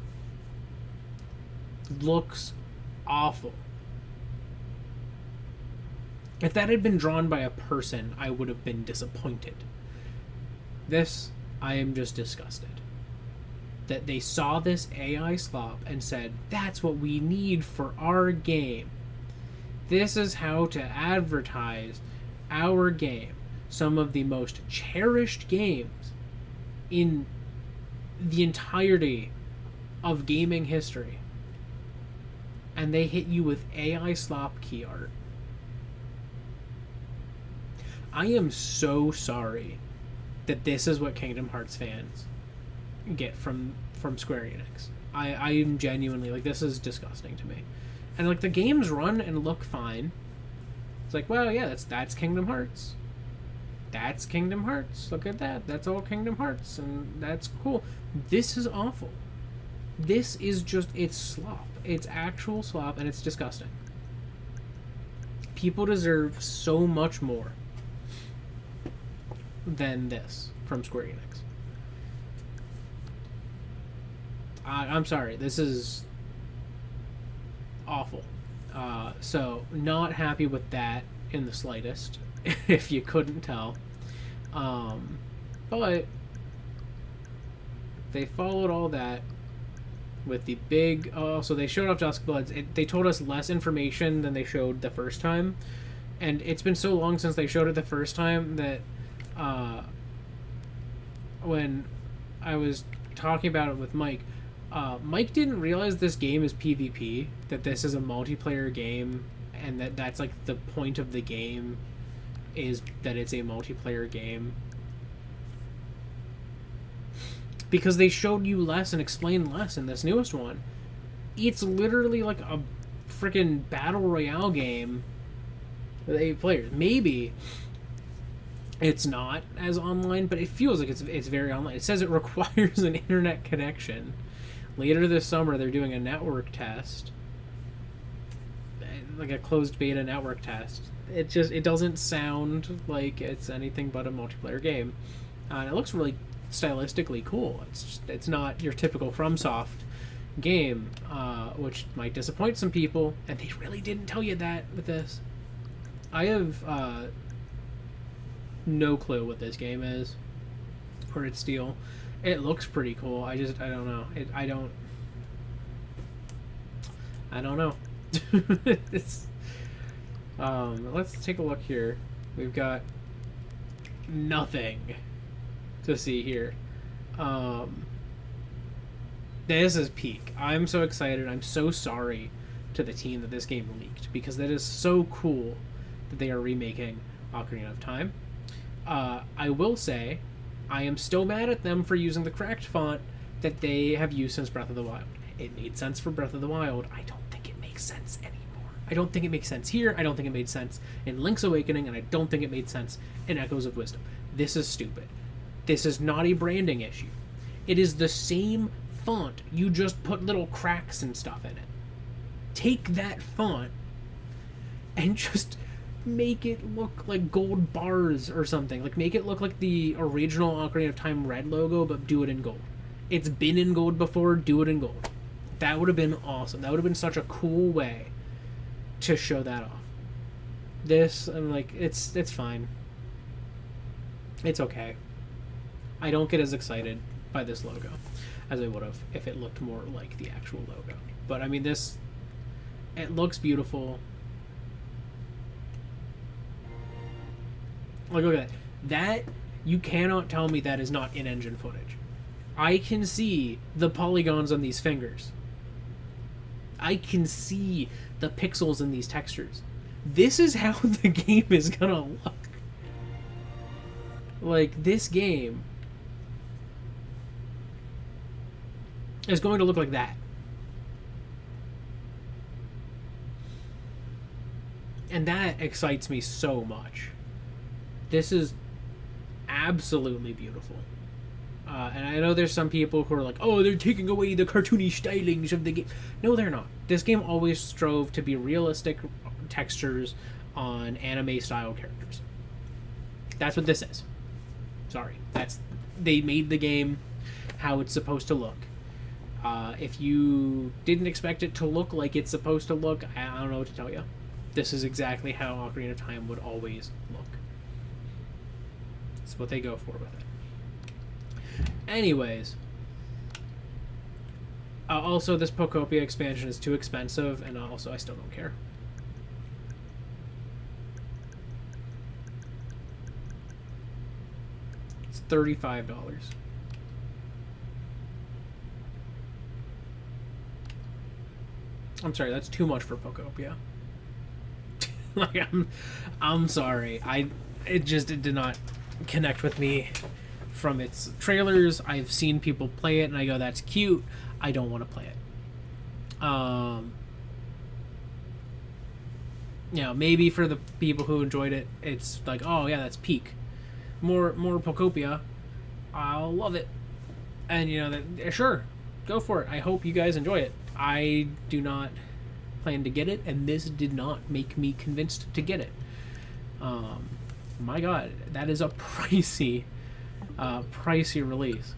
looks awful. If that had been drawn by a person, I would have been disappointed. This, I am just disgusted. That they saw this AI slop and said, that's what we need for our game. This is how to advertise our game. Some of the most cherished games in the entirety of gaming history. And they hit you with AI slop key art. I am so sorry that this is what Kingdom Hearts fans get from Square Enix. I am genuinely, like, this is disgusting to me. And, like, the games run and look fine. It's like, well, yeah, that's Kingdom Hearts. That's Kingdom Hearts. Look at that. That's all Kingdom Hearts, and that's cool. This is awful. This is just, it's slop. It's actual slop, and it's disgusting. People deserve so much more than this from Square Enix. I'm sorry, this is awful. So not happy with that in the slightest, if you couldn't tell. But they followed all that with the big. So they showed off Duskbloods. They told us less information than they showed the first time, and it's been so long since they showed it the first time that when I was talking about it with Mike, Mike didn't realize this game is PvP, that this is a multiplayer game, and that's like the point of the game is that it's a multiplayer game. Because they showed you less and explained less in this newest one. It's literally like a freaking battle royale game with 8 players. Maybe it's not as online, but it feels like it's very online. It says it requires an internet connection. Later this summer, they're doing a network test. like a closed beta network test. It doesn't sound like it's anything but a multiplayer game, and it looks really stylistically cool. It's not your typical FromSoft game, which might disappoint some people, and they really didn't tell you that with this. I have no clue what this game is or its deal. It looks pretty cool. I don't know. I don't know. It's let's take a look here. We've got nothing to see here. This is peak. I'm so excited. I'm so sorry to the team that this game leaked, because that is so cool that they are remaking Ocarina of Time. I will say, I am still mad at them for using the correct font that they have used since Breath of the Wild. It made sense for Breath of the Wild. I don't think it makes sense anymore. I don't think it makes sense here. I don't think it made sense in Link's Awakening, and I don't think it made sense in Echoes of Wisdom. This is stupid. This is not a branding issue. It is the same font. You just put little cracks and stuff in it. Take that font and just make it look like gold bars or something. Like, make it look like the original Ocarina of Time red logo, but do it in gold. It's been in gold before. Do it in gold. That would have been awesome. That would have been such a cool way to show that off. This, I'm like, it's fine. It's okay. I don't get as excited by this logo as I would have if it looked more like the actual logo. But I mean, this, it looks beautiful. Like, look at that. That, you cannot tell me that is not in-engine footage. I can see the polygons on these fingers. I can see the pixels in these textures. This is how the game is gonna look. Like, this game is going to look like that. And that excites me so much. This is absolutely beautiful. And I know there's some people who are like, oh, they're taking away the cartoony stylings of the game. No, they're not. This game always strove to be realistic textures on anime-style characters. That's what this is. Sorry. They made the game how it's supposed to look. If you didn't expect it to look like it's supposed to look, I don't know what to tell you. This is exactly how Ocarina of Time would always look. It's what they go for with it. Anyways, also this Pokopia expansion is too expensive, and also I still don't care. It's $35. I'm sorry, that's too much for Pokopia. Like, I'm sorry. It did not connect with me from its trailers. I've seen people play it and I go, that's cute. I don't want to play it. You know, maybe for the people who enjoyed it, it's like, oh yeah, that's peak. More Pokopia. I'll love it. And you know, sure, go for it. I hope you guys enjoy it. I do not plan to get it, and this did not make me convinced to get it. My God, that is a pricey release.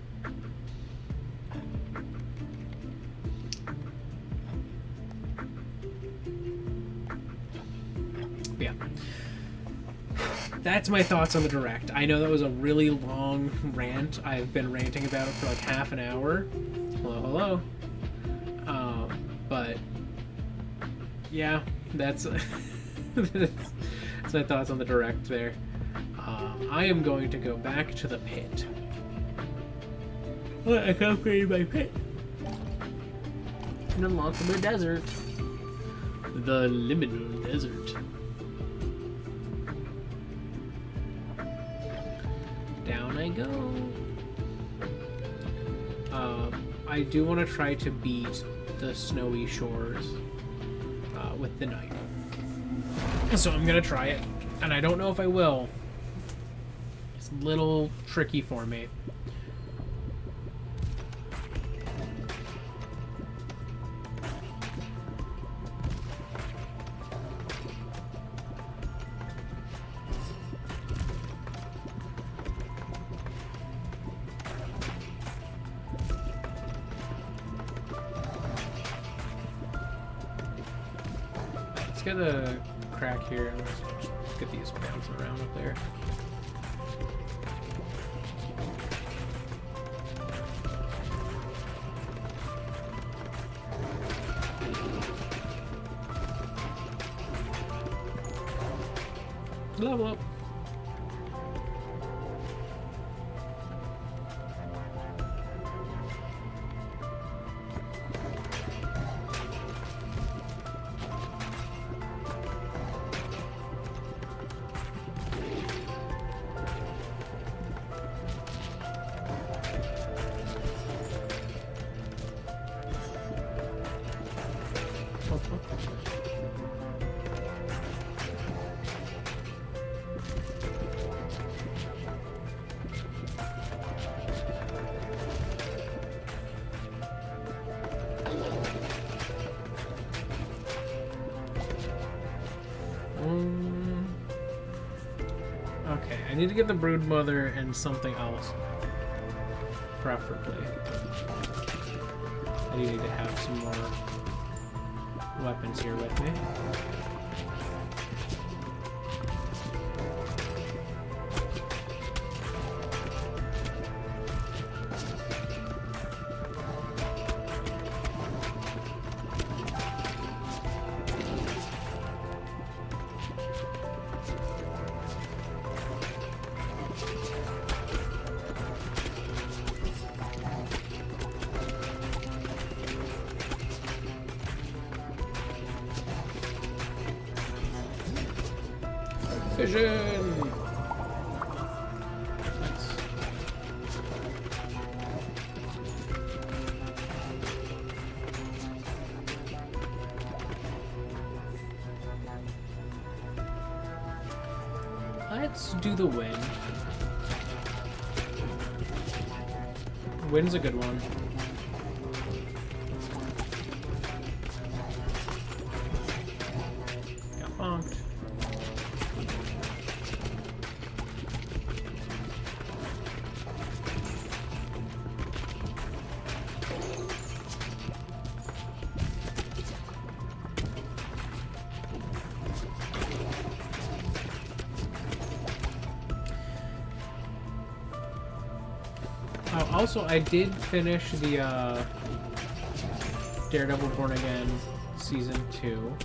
Yeah. That's my thoughts on the Direct. I know that was a really long rant. I've been ranting about it for like half an hour. Hello. But yeah, that's that's my thoughts on the Direct there. I am going to go back to the pit. I can upgrade my pit and unlock the desert. The liminal desert. Down I go. I do want to try to beat the snowy shores with the knight. So I'm going to try it, and I don't know if I will. It's a little tricky for me. get a crack here and let's get these bouncing around up there. Level up. Okay, I need to get the broodmother and something else. Preferably. I need to have some more weapons here with me. Vision! Nice. Let's do the win. Win's a good one. Got bonked. Also, I did finish the Daredevil Born Again Season 2.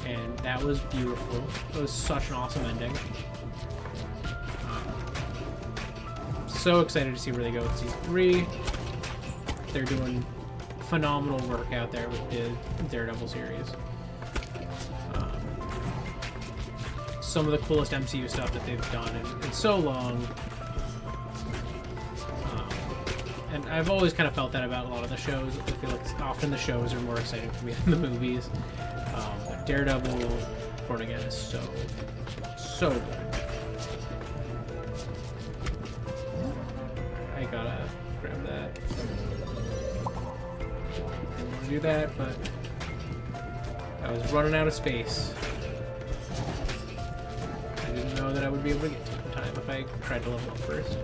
And that was beautiful. It was such an awesome ending. So excited to see where they go with Season 3. They're doing phenomenal work out there with the Daredevil series. Some of the coolest MCU stuff that they've done in so long. And I've always kind of felt that about a lot of the shows. I feel like often the shows are more exciting for me than the movies. But Daredevil Born Again is so good. I gotta grab that. Didn't want to do that, but I was running out of space. I didn't know that I would be able to get to it in time if I tried to level up first.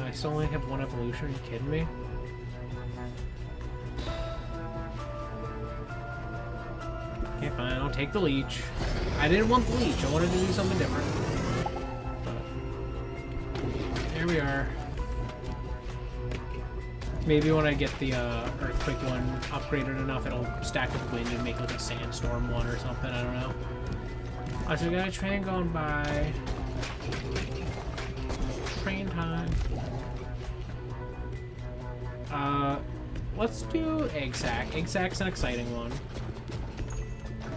I still only have one evolution. Are you kidding me? Okay, fine. I'll take the leech. I didn't want the leech. I wanted to do something different. But there we are. Maybe when I get the earthquake one upgraded enough, it'll stack with wind and make like a sandstorm one or something. I don't know. I still got a train going by. Train time. Let's do egg sack. Egg sack's an exciting one.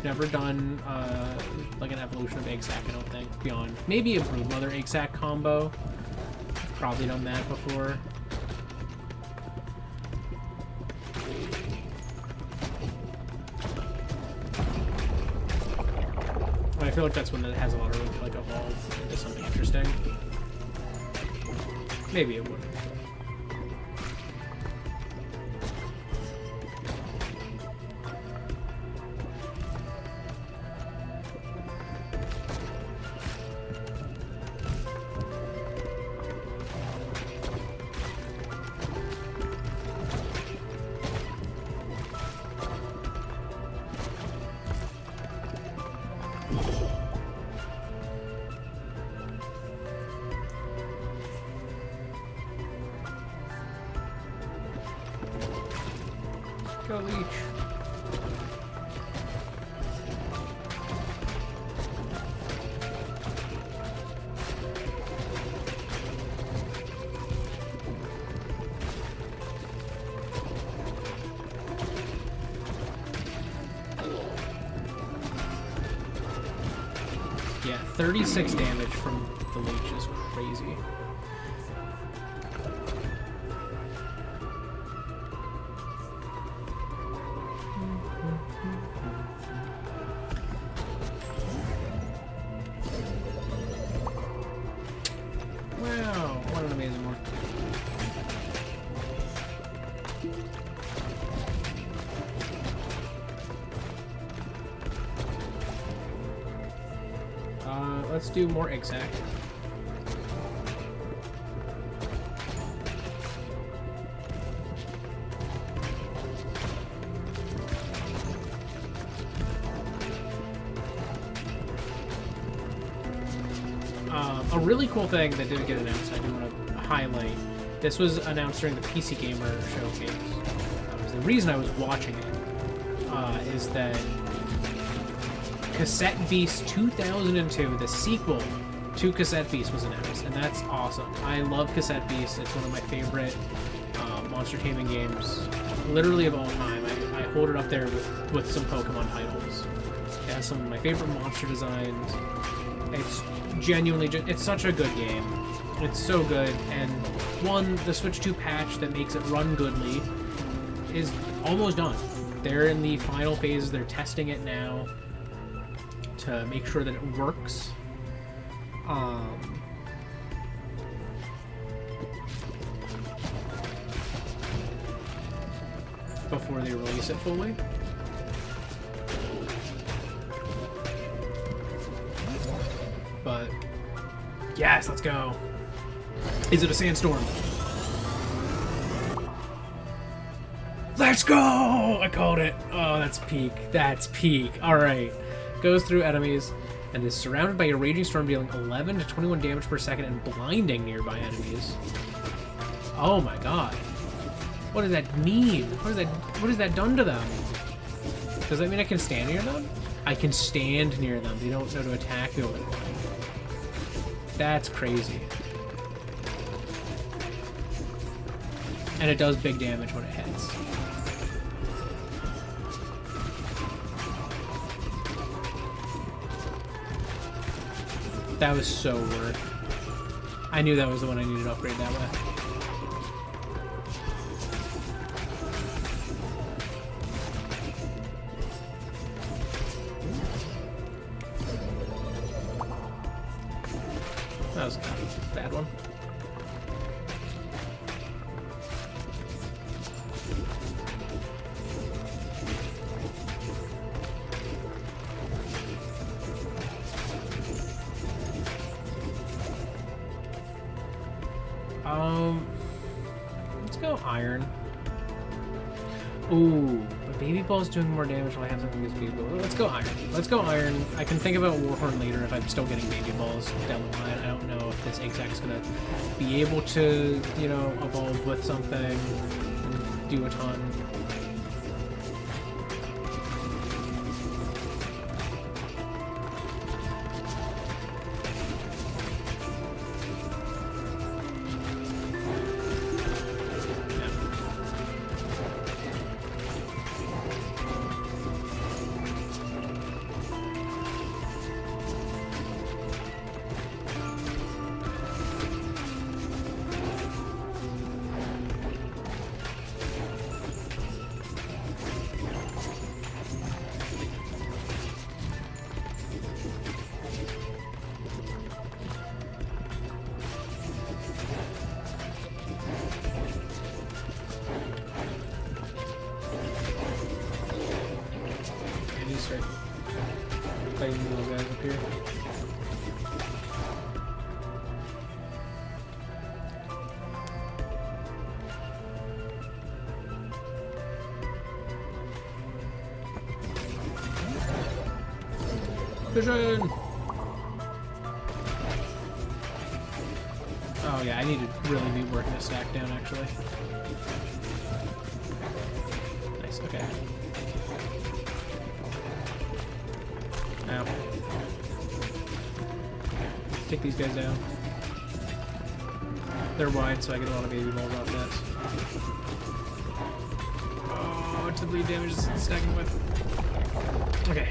I've never done like an evolution of egg sac, I don't think, beyond maybe a broodmother egg sac combo. Probably done that before. But I feel like that's one that has a lot of room to like evolve into something interesting. Maybe it wouldn't. Go leech. Yeah, 36 damage from the leech is crazy. Wow, what an amazing one. Let's do more exact. A really cool thing that didn't get announced, I do want to highlight. This was announced during the PC Gamer showcase. The reason I was watching it is that Cassette Beast 2002, the sequel to Cassette Beast, was announced, and that's awesome. I love Cassette Beast. It's one of my favorite monster taming games, literally of all time. I hold it up there with some Pokemon titles. It has some of my favorite monster designs. It's genuinely, it's such a good game. It's so good, and the Switch 2 patch that makes it run goodly is almost done. They're in the final phases. They're testing it now to make sure that it works. Before they release it fully. But yes, let's go. Is it a sandstorm? Let's go! I called it. Oh, that's peak. That's peak. All right. Goes through enemies and is surrounded by a raging storm, dealing 11 to 21 damage per second and blinding nearby enemies. Oh my god. What does that mean? What has that done to them? Does that mean I can stand near them? I can stand near them. They don't know to attack me. That's crazy. And it does big damage when it hits. That was so worth. I knew that was the one I needed to upgrade that way. That was kind of a bad one. Let's go iron. Ooh, but baby ball's doing more damage while I have something against baby ball. Let's go iron. Let's go iron. I can think about Warhorn later if I'm still getting baby balls down the line. I don't know if this exact's gonna be able to, you know, evolve with something and do a ton. Competition! Oh yeah, I need to really be working this stack down, actually. Nice, okay. Ow. Take these guys down. They're wide, so I get a lot of baby balls off this. Oh, it's the bleed damage it's stacking with. Okay.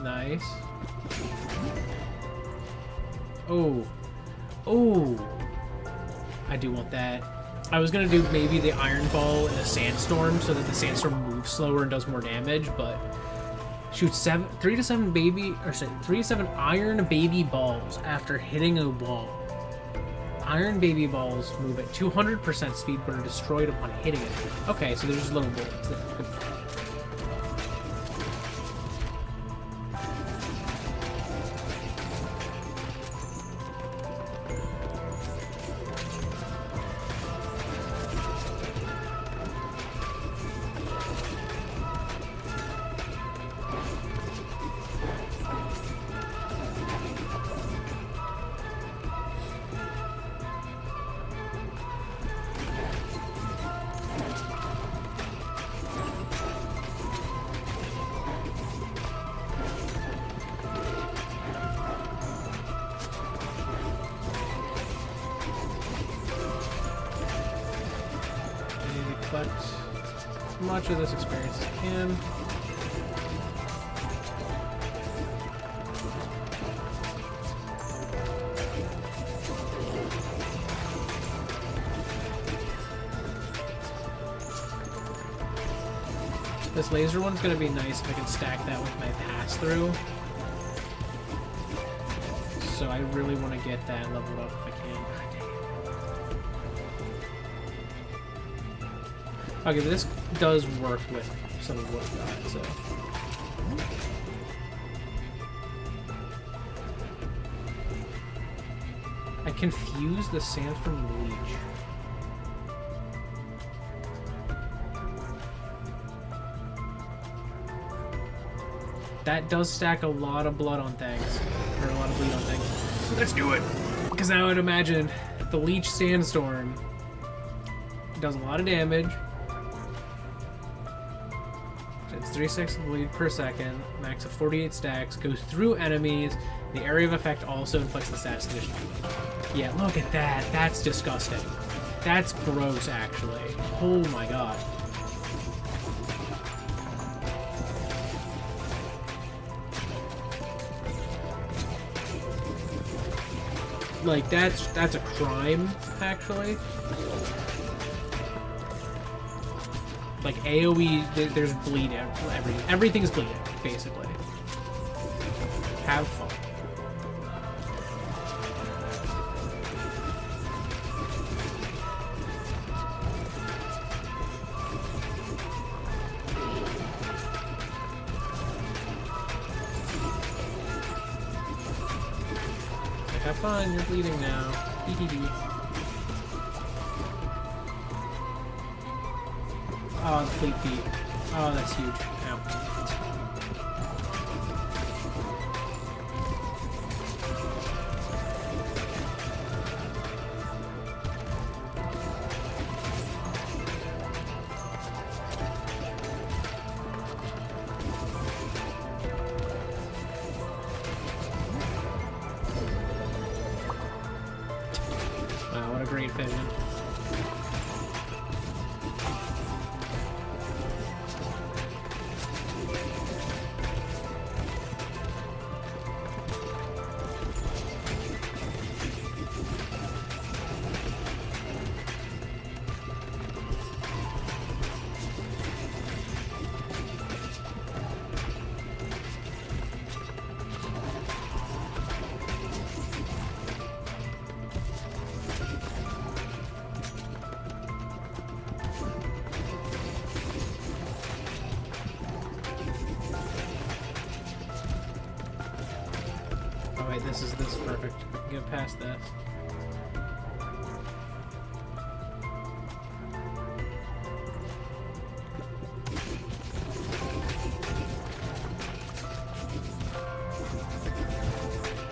Nice. Oh. Oh. I do want that. I was gonna do maybe the Iron Ball in a Sandstorm so that the Sandstorm moves slower and does more damage, but shoot 3 to 7 iron baby balls after hitting a wall. Iron baby balls move at 200% speed but are destroyed upon hitting it. Okay, so there's just little bullets there. Good. Collect as much of this experience as I can. This laser one's going to be nice if I can stack that with my pass-through. So I really want to get that leveled up if I can. Okay, but this does work with some of what we got, so. I confuse the Sandstorm Leech. That does stack a lot of blood on things, or a lot of bleed on things. Let's do it! Because I would imagine the Leech Sandstorm does a lot of damage. It's 3 bleed per second, max of 48 stacks, goes through enemies. The area of effect also inflicts the status condition. Yeah, look at that. That's disgusting. That's gross, actually. Oh my god. Like, that's a crime, actually. Like, AoE, there's bleed everything's bleeding, basically. Have fun. Have fun, you're bleeding now. Hee hee hee. Oh, the fleet feet. Oh, that's huge. Ow. Wow, what a great vision. This is perfect. I can get past this.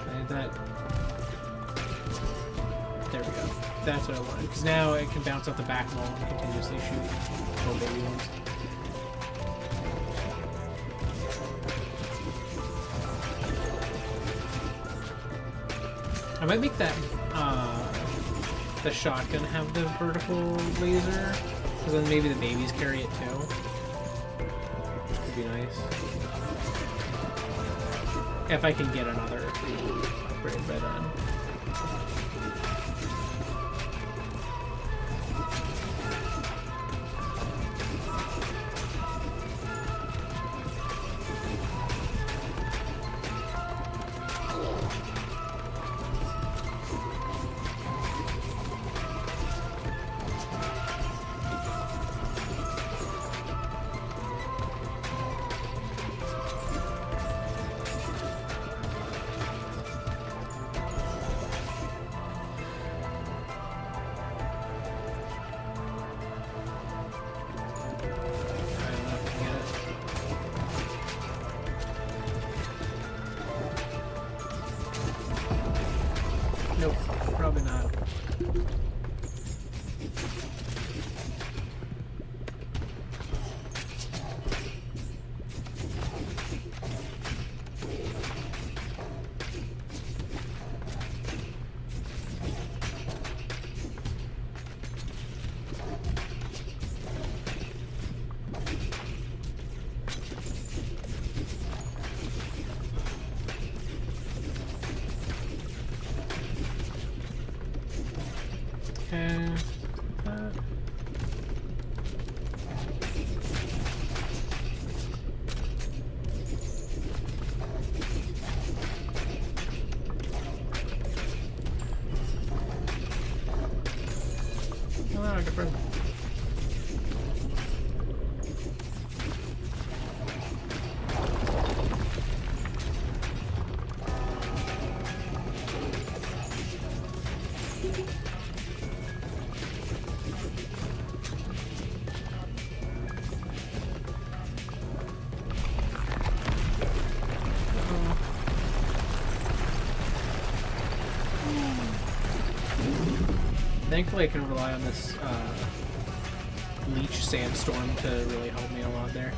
And that. There we go. That's what I wanted. Because now it can bounce off the back wall and continuously shoot little baby ones. I might make that, the shotgun have the vertical laser, because then maybe the babies carry it too. Would be nice. If I can get another upgrade by then. Nope, probably not. Thankfully I can rely on this leech sandstorm to really help me a lot there.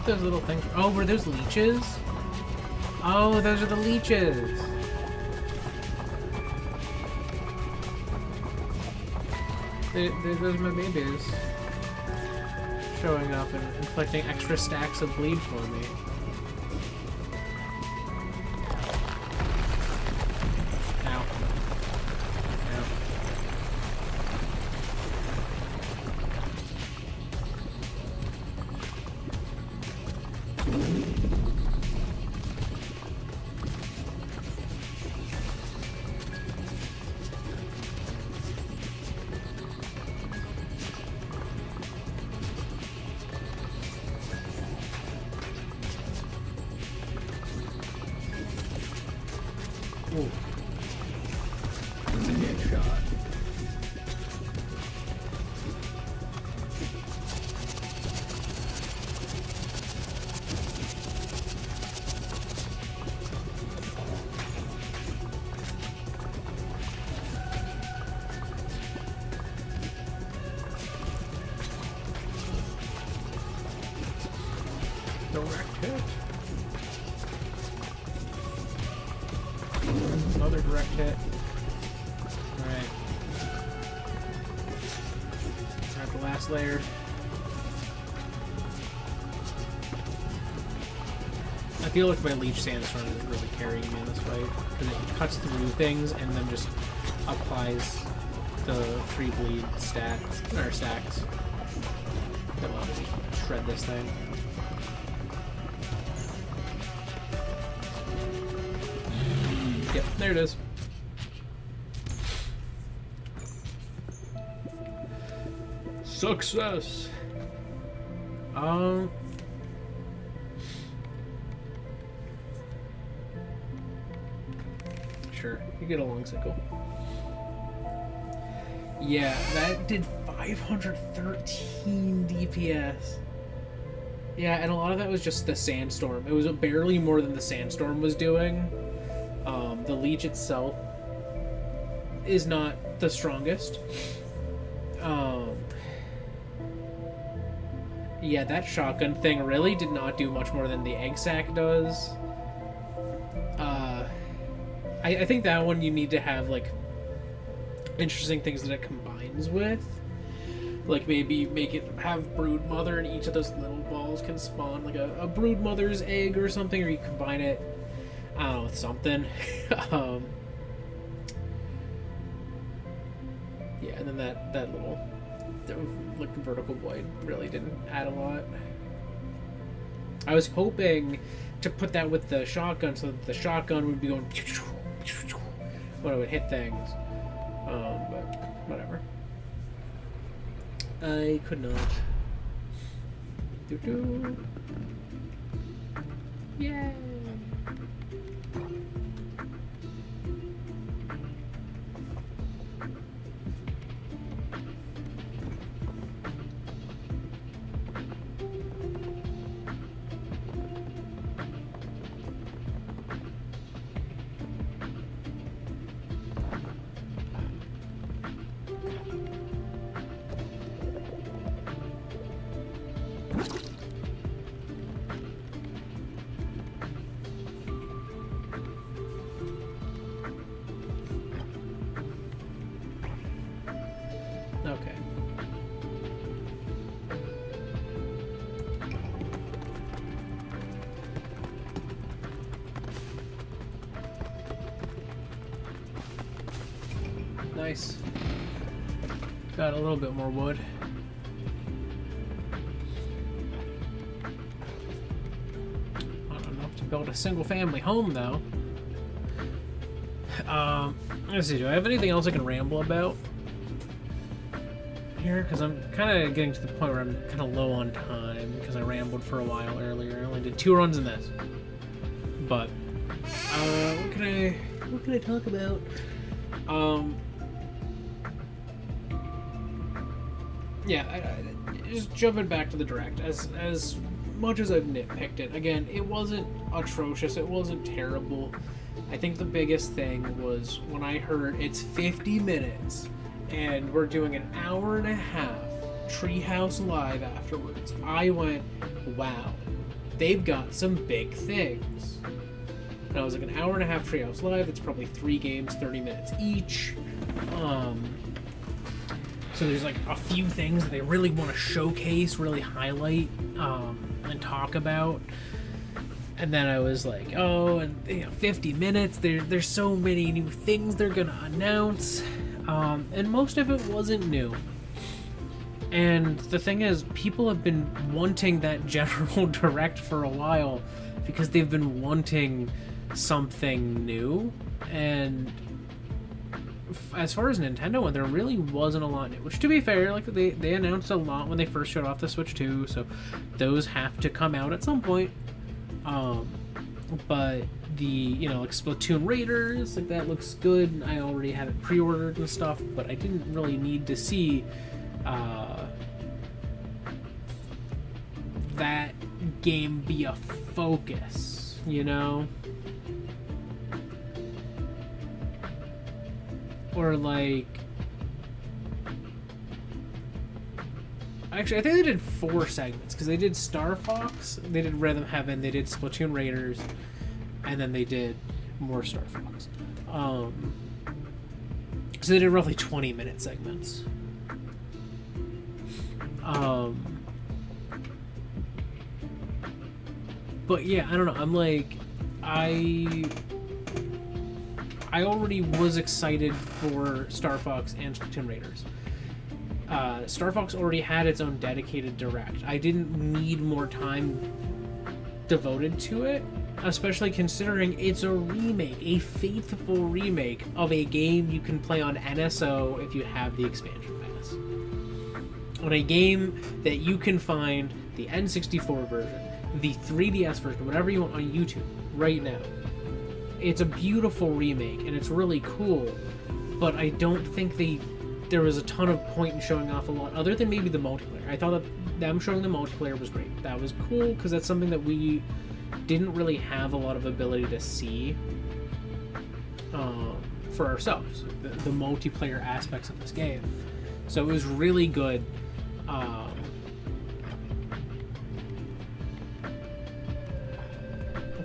Those little things. Oh, were those leeches? Oh, those are the leeches. Those are my babies showing up and inflicting extra stacks of bleed for me. Direct hit. Another direct hit. Alright. Alright, the last layer. I feel like my Leech Sandstorm is really carrying me in this fight, because it cuts through things and then just applies the free bleed stacks. That will just shred this thing. Yep, there it is. Success! Sure, you get a long sickle. Yeah, that did 513 DPS. Yeah, and a lot of that was just the Sandstorm. It was barely more than the Sandstorm was doing. The Leech itself is not the strongest. Yeah, that shotgun thing really did not do much more than the egg sack does. I think that one you need to have, like, interesting things that it combines with. Like, maybe make it have brood mother, and each of those little balls can spawn, like, a brood mother's egg or something, or you combine it, I don't know, with something. Yeah, and then that little, like, vertical void really didn't add a lot. I was hoping to put that with the shotgun so that the shotgun would be going when it would hit things. But whatever. I could not. Doo-doo. Yay! Okay. Nice. Got a little bit more wood. Not enough to build a single family home though. Let's see, do I have anything else I can ramble about here? Because I'm kind of getting to the point where I'm kind of low on time because I rambled for a while earlier. I only did 2 runs in this. But what can I talk about? Yeah, just jumping back to the direct. As much as I've nitpicked it, again, it wasn't atrocious. It wasn't terrible. I think the biggest thing was when I heard it's 50 minutes and we're doing an hour and a half Treehouse Live afterwards. I went, wow, they've got some big things. And I was like, an hour and a half Treehouse Live, it's probably 3 games, 30 minutes each. So there's like a few things that they really want to showcase, really highlight, and talk about. And then I was like, oh, and 50 minutes, there's so many new things they're gonna announce. And most of it wasn't new. And the thing is, people have been wanting that general direct for a while because they've been wanting something new. And as far as Nintendo went, there really wasn't a lot new. Which, to be fair, like they announced a lot when they first showed off the Switch 2, so those have to come out at some point. But the, like Splatoon Raiders, like that looks good. I already have it pre-ordered and stuff, but I didn't really need to see that game be a focus, Or like, Actually, I think they did 4 segments, because they did Star Fox, they did Rhythm Heaven, they did Splatoon Raiders, and then they did more Star Fox. So they did roughly 20-minute segments. But yeah, I don't know. I'm like, I already was excited for Star Fox and Splatoon Raiders. Star Fox already had its own dedicated direct. I didn't need more time devoted to it, especially considering it's a remake, a faithful remake of a game you can play on NSO if you have the expansion pass. On a game that you can find the N64 version, the 3DS version, whatever you want, on YouTube right now. It's a beautiful remake and it's really cool, but I don't think there was a ton of point in showing off a lot other than maybe the multiplayer. I thought that them showing the multiplayer was great. That was cool because that's something that we didn't really have a lot of ability to see for ourselves, the multiplayer aspects of this game. So it was really good.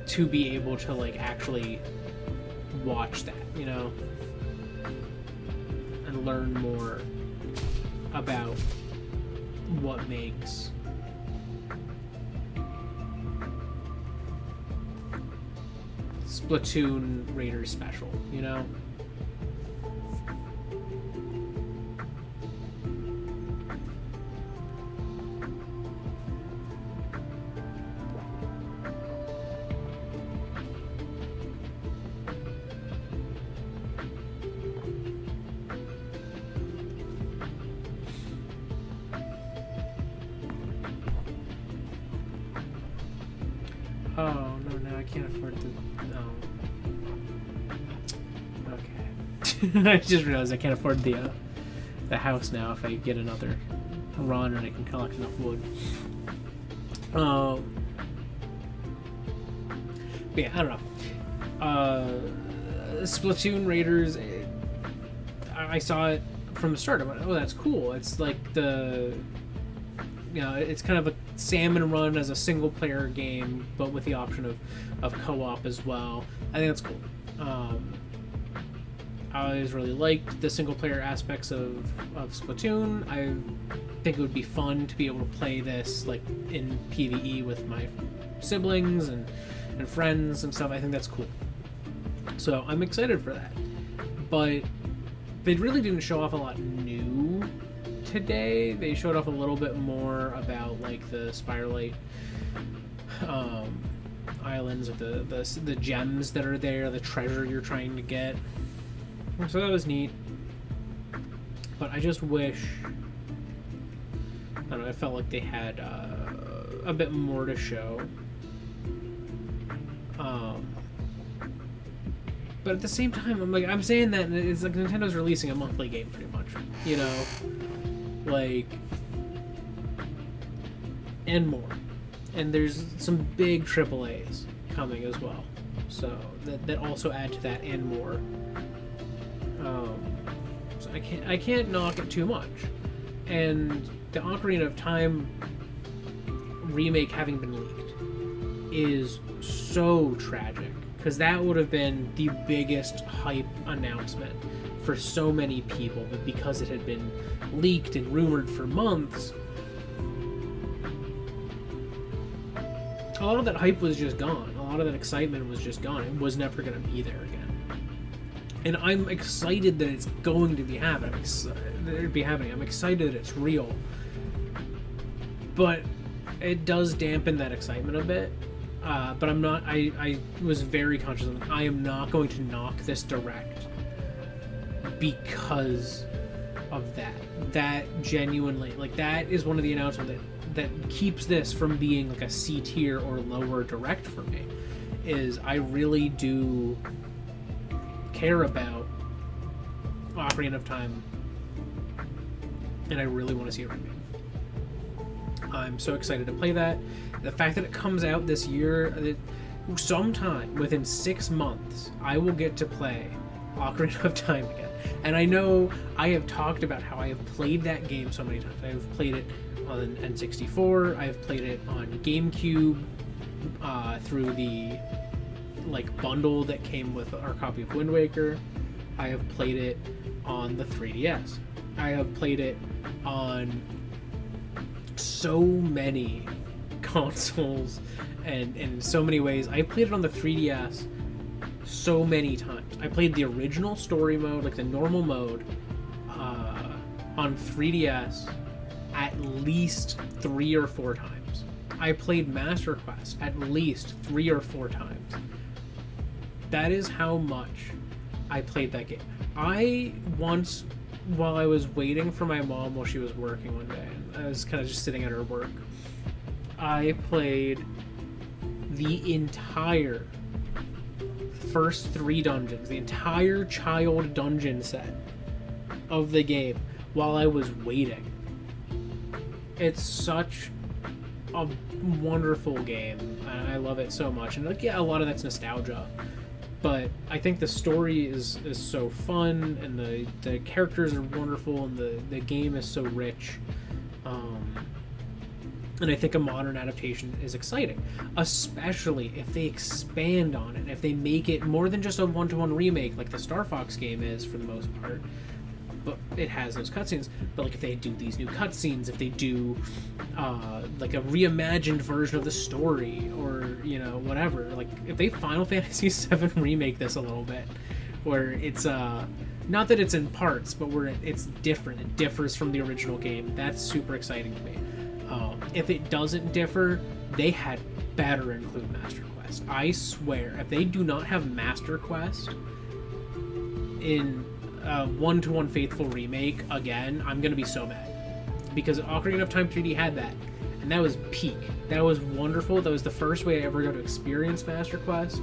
To be able to like actually watch that, you know, and learn more about what makes Splatoon Raiders special, you know. Oh, no, now I can't afford to... No. Okay. I just realized I can't afford the house now if I get another run and I can collect enough wood. But yeah, I don't know. Splatoon Raiders, I saw it from the start. I went, oh, that's cool. It's like the... You know, it's kind of a salmon run as a single player game, but with the option of co-op as well. I think that's cool. I always really liked the single player aspects of Splatoon. I think it would be fun to be able to play this like in PvE with my siblings and friends and stuff. I think that's cool. So I'm excited for that. But they really didn't show off a lot new today. They showed off a little bit more about like the Spirelite islands, or the gems that are there, the treasure you're trying to get. So that was neat. But I just wish, I don't know, I felt like they had a bit more to show. But at the same time, I'm saying that it's like Nintendo's releasing a monthly game pretty much, you know? Like, and more. And there's some big AAAs coming as well, so that also add to that and more. So I can't knock it too much. And the Ocarina of Time remake having been leaked is so tragic, because that would have been the biggest hype announcement for so many people, but because it had been leaked and rumored for months, a lot of that hype was just gone. A lot of that excitement was just gone. It was never going to be there again. And I'm excited that it's going to be happening. I'm excited that it's real. But it does dampen that excitement a bit. But I'm not... I was very conscious of it. I am not going to knock this direct because of that. That genuinely... Like, that is one of the announcements that keeps this from being like a C tier or lower direct for me. Is I really do care about Ocarina of Time, and I really want to see it remade. I'm so excited to play that. The fact that it comes out this year, sometime within 6 months, I will get to play Ocarina of Time again. And I know I have talked about how I have played that game so many times. I have played it on N64. I've played it on GameCube through the bundle that came with our copy of Wind Waker. I have played it on the 3DS. I have played it on so many consoles and in so many ways. I played it on the 3DS so many times. I played the original story mode, the normal mode, on 3DS at least 3 or 4 times. I played Master Quest at least 3 or 4 times. That is how much I played that game. I once, while I was waiting for my mom while she was working one day, and I was kind of just sitting at her work, I played the entire first 3 dungeons, the entire child dungeon set of the game while I was waiting. It's such a wonderful game, and I love it so much. And a lot of that's nostalgia, but I think the story is so fun, and the characters are wonderful, and the game is so rich. And I think a modern adaptation is exciting, especially if they expand on it, if they make it more than just a one-to-one remake like the Star Fox game is for the most part. But it has those cutscenes. But if they do these new cutscenes, if they do a reimagined version of the story, or whatever, if they Final Fantasy VII remake this a little bit, where it's not that it's in parts, but where it's different, it differs from the original game. That's super exciting to me. If it doesn't differ, they had better include Master Quest. I swear, if they do not have Master Quest in one-to-one faithful remake again, I'm gonna be so mad, because Ocarina of Time 3D had that, and that was peak. That was wonderful. That was the first way I ever got to experience Master Quest,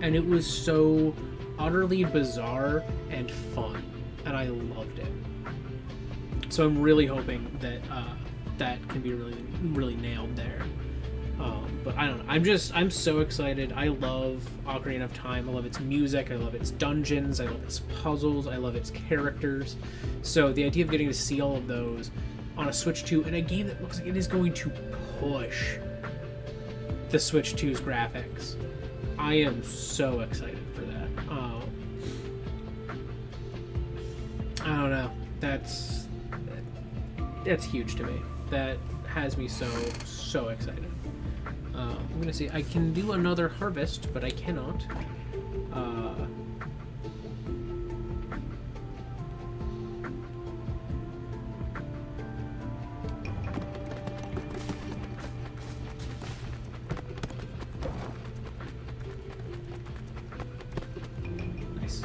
and it was so utterly bizarre and fun, and I loved it. So I'm really hoping that that can be really nailed there. But I don't know. I'm so excited. I love Ocarina of Time. I love its music. I love its dungeons. I love its puzzles. I love its characters. So the idea of getting to see all of those on a Switch 2 in a game that looks like it is going to push the Switch 2's graphics, I am so excited for that. I don't know. That's huge to me. That has me so excited. I'm gonna see. I can do another harvest, but I cannot. Nice.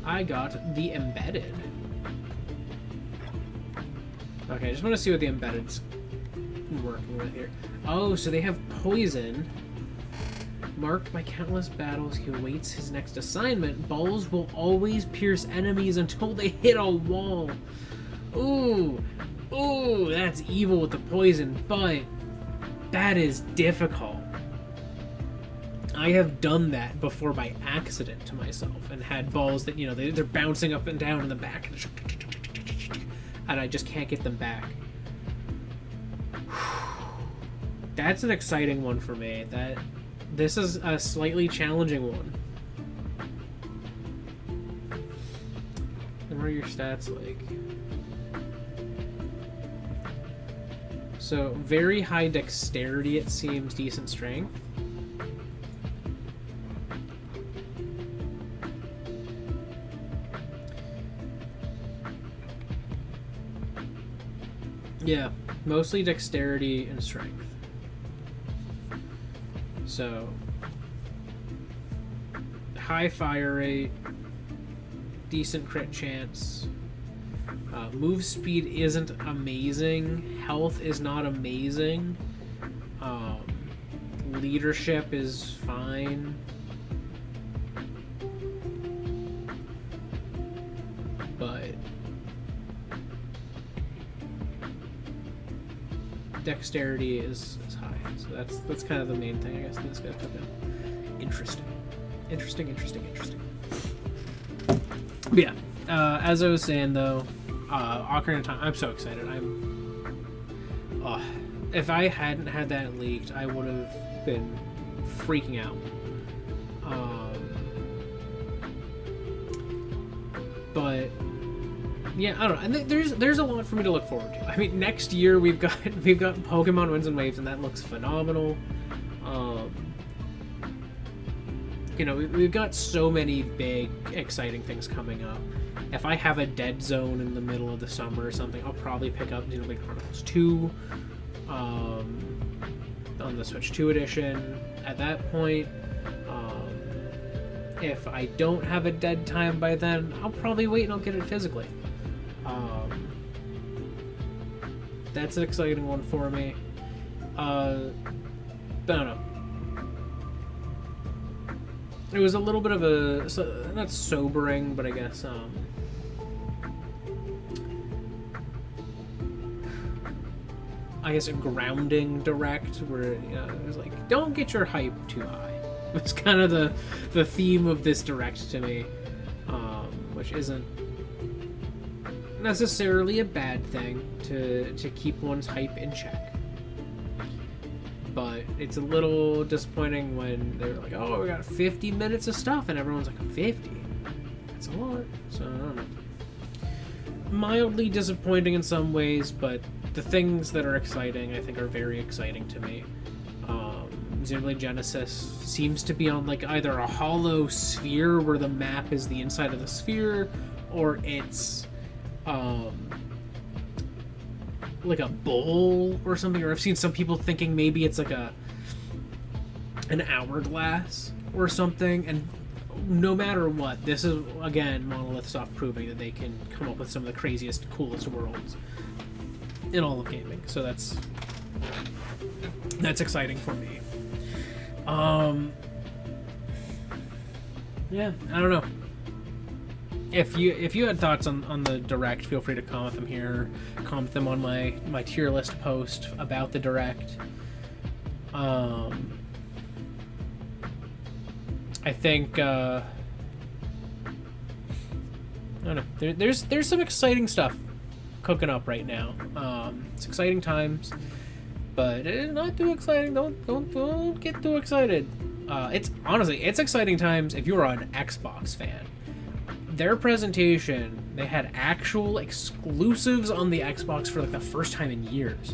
I got the embedded. Okay, I just want to see what the embedded's working with here. Oh, so they have poison. Marked by countless battles, he awaits his next assignment. Balls will always pierce enemies until they hit a wall. Ooh, that's evil with the poison, but that is difficult. I have done that before by accident to myself, and had balls that, they're bouncing up and down in the back, and I just can't get them back. That's an exciting one for me. This is a slightly challenging one. And what are your stats like? So, very high dexterity, it seems, decent strength. Yeah, mostly dexterity and strength. So, high fire rate, decent crit chance. Move speed isn't amazing. Health is not amazing. Leadership is fine. But dexterity is high. So that's kind of the main thing, I guess, that this guy put in. Interesting. But yeah, as I was saying though, Ocarina of Time, I'm so excited. if I hadn't had that leaked, I would have been freaking out. But yeah, I don't know. And there's a lot for me to look forward to. I mean, next year we've got Pokemon Winds and Waves, and that looks phenomenal. You know, we've got so many big, exciting things coming up. If I have a dead zone in the middle of the summer or something, I'll probably pick up Xenoblade Chronicles 2 on the Switch 2 edition. At that point, if I don't have a dead time by then, I'll probably wait and I'll get it physically. That's an exciting one for me. But I don't know. It was a little bit of a, not sobering, but I guess, a grounding direct where, you know, it was like, don't get your hype too high. It's kind of the theme of this direct to me, which isn't necessarily a bad thing to keep one's hype in check. But it's a little disappointing when they're like, oh, we got 50 minutes of stuff, and everyone's like, 50? That's a lot. So, I don't know. Mildly disappointing in some ways, but the things that are exciting, I think, are very exciting to me. Xenoblade Genesis seems to be on, like, either a hollow sphere where the map is the inside of the sphere, or it's, like a bowl or something, or I've seen some people thinking maybe it's like an hourglass or something, and no matter what, this is, again, Monolith Soft proving that they can come up with some of the craziest, coolest worlds in all of gaming, so that's exciting for me. Yeah, I don't know. If you had thoughts on the Direct, feel free to comment them here. Comment them on my tier list post about the Direct. I think I don't know. There's some exciting stuff cooking up right now. It's exciting times, but it's not too exciting. Don't get too excited. It's honestly exciting times if you're an Xbox fan. Their presentation, they had actual exclusives on the Xbox for like the first time in years,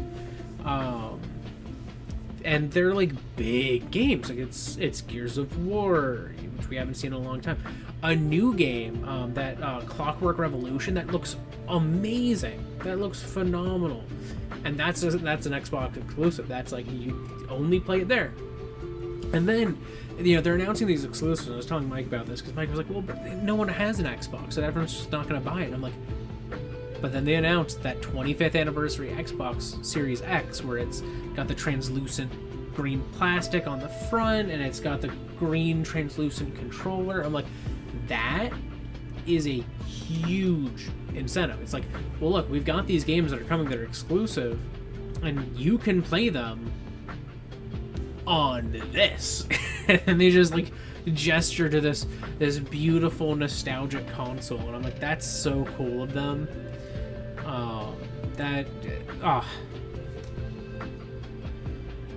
and they're like big games. Like it's Gears of War, which we haven't seen in a long time. A new game, that Clockwork Revolution, that looks amazing. That looks phenomenal, and that's an Xbox exclusive. That's like you only play it there. And then, you know, they're announcing these exclusives. I was telling Mike about this because Mike was like, well, but no one has an Xbox, so everyone's just not going to buy it. And I'm like, but then they announced that 25th anniversary Xbox Series X, where it's got the translucent green plastic on the front, and it's got the green translucent controller. I'm like, that is a huge incentive. It's like, well, look, we've got these games that are coming that are exclusive, and you can play them on this. And they just like gesture to this beautiful nostalgic console, and I'm like, that's so cool of them.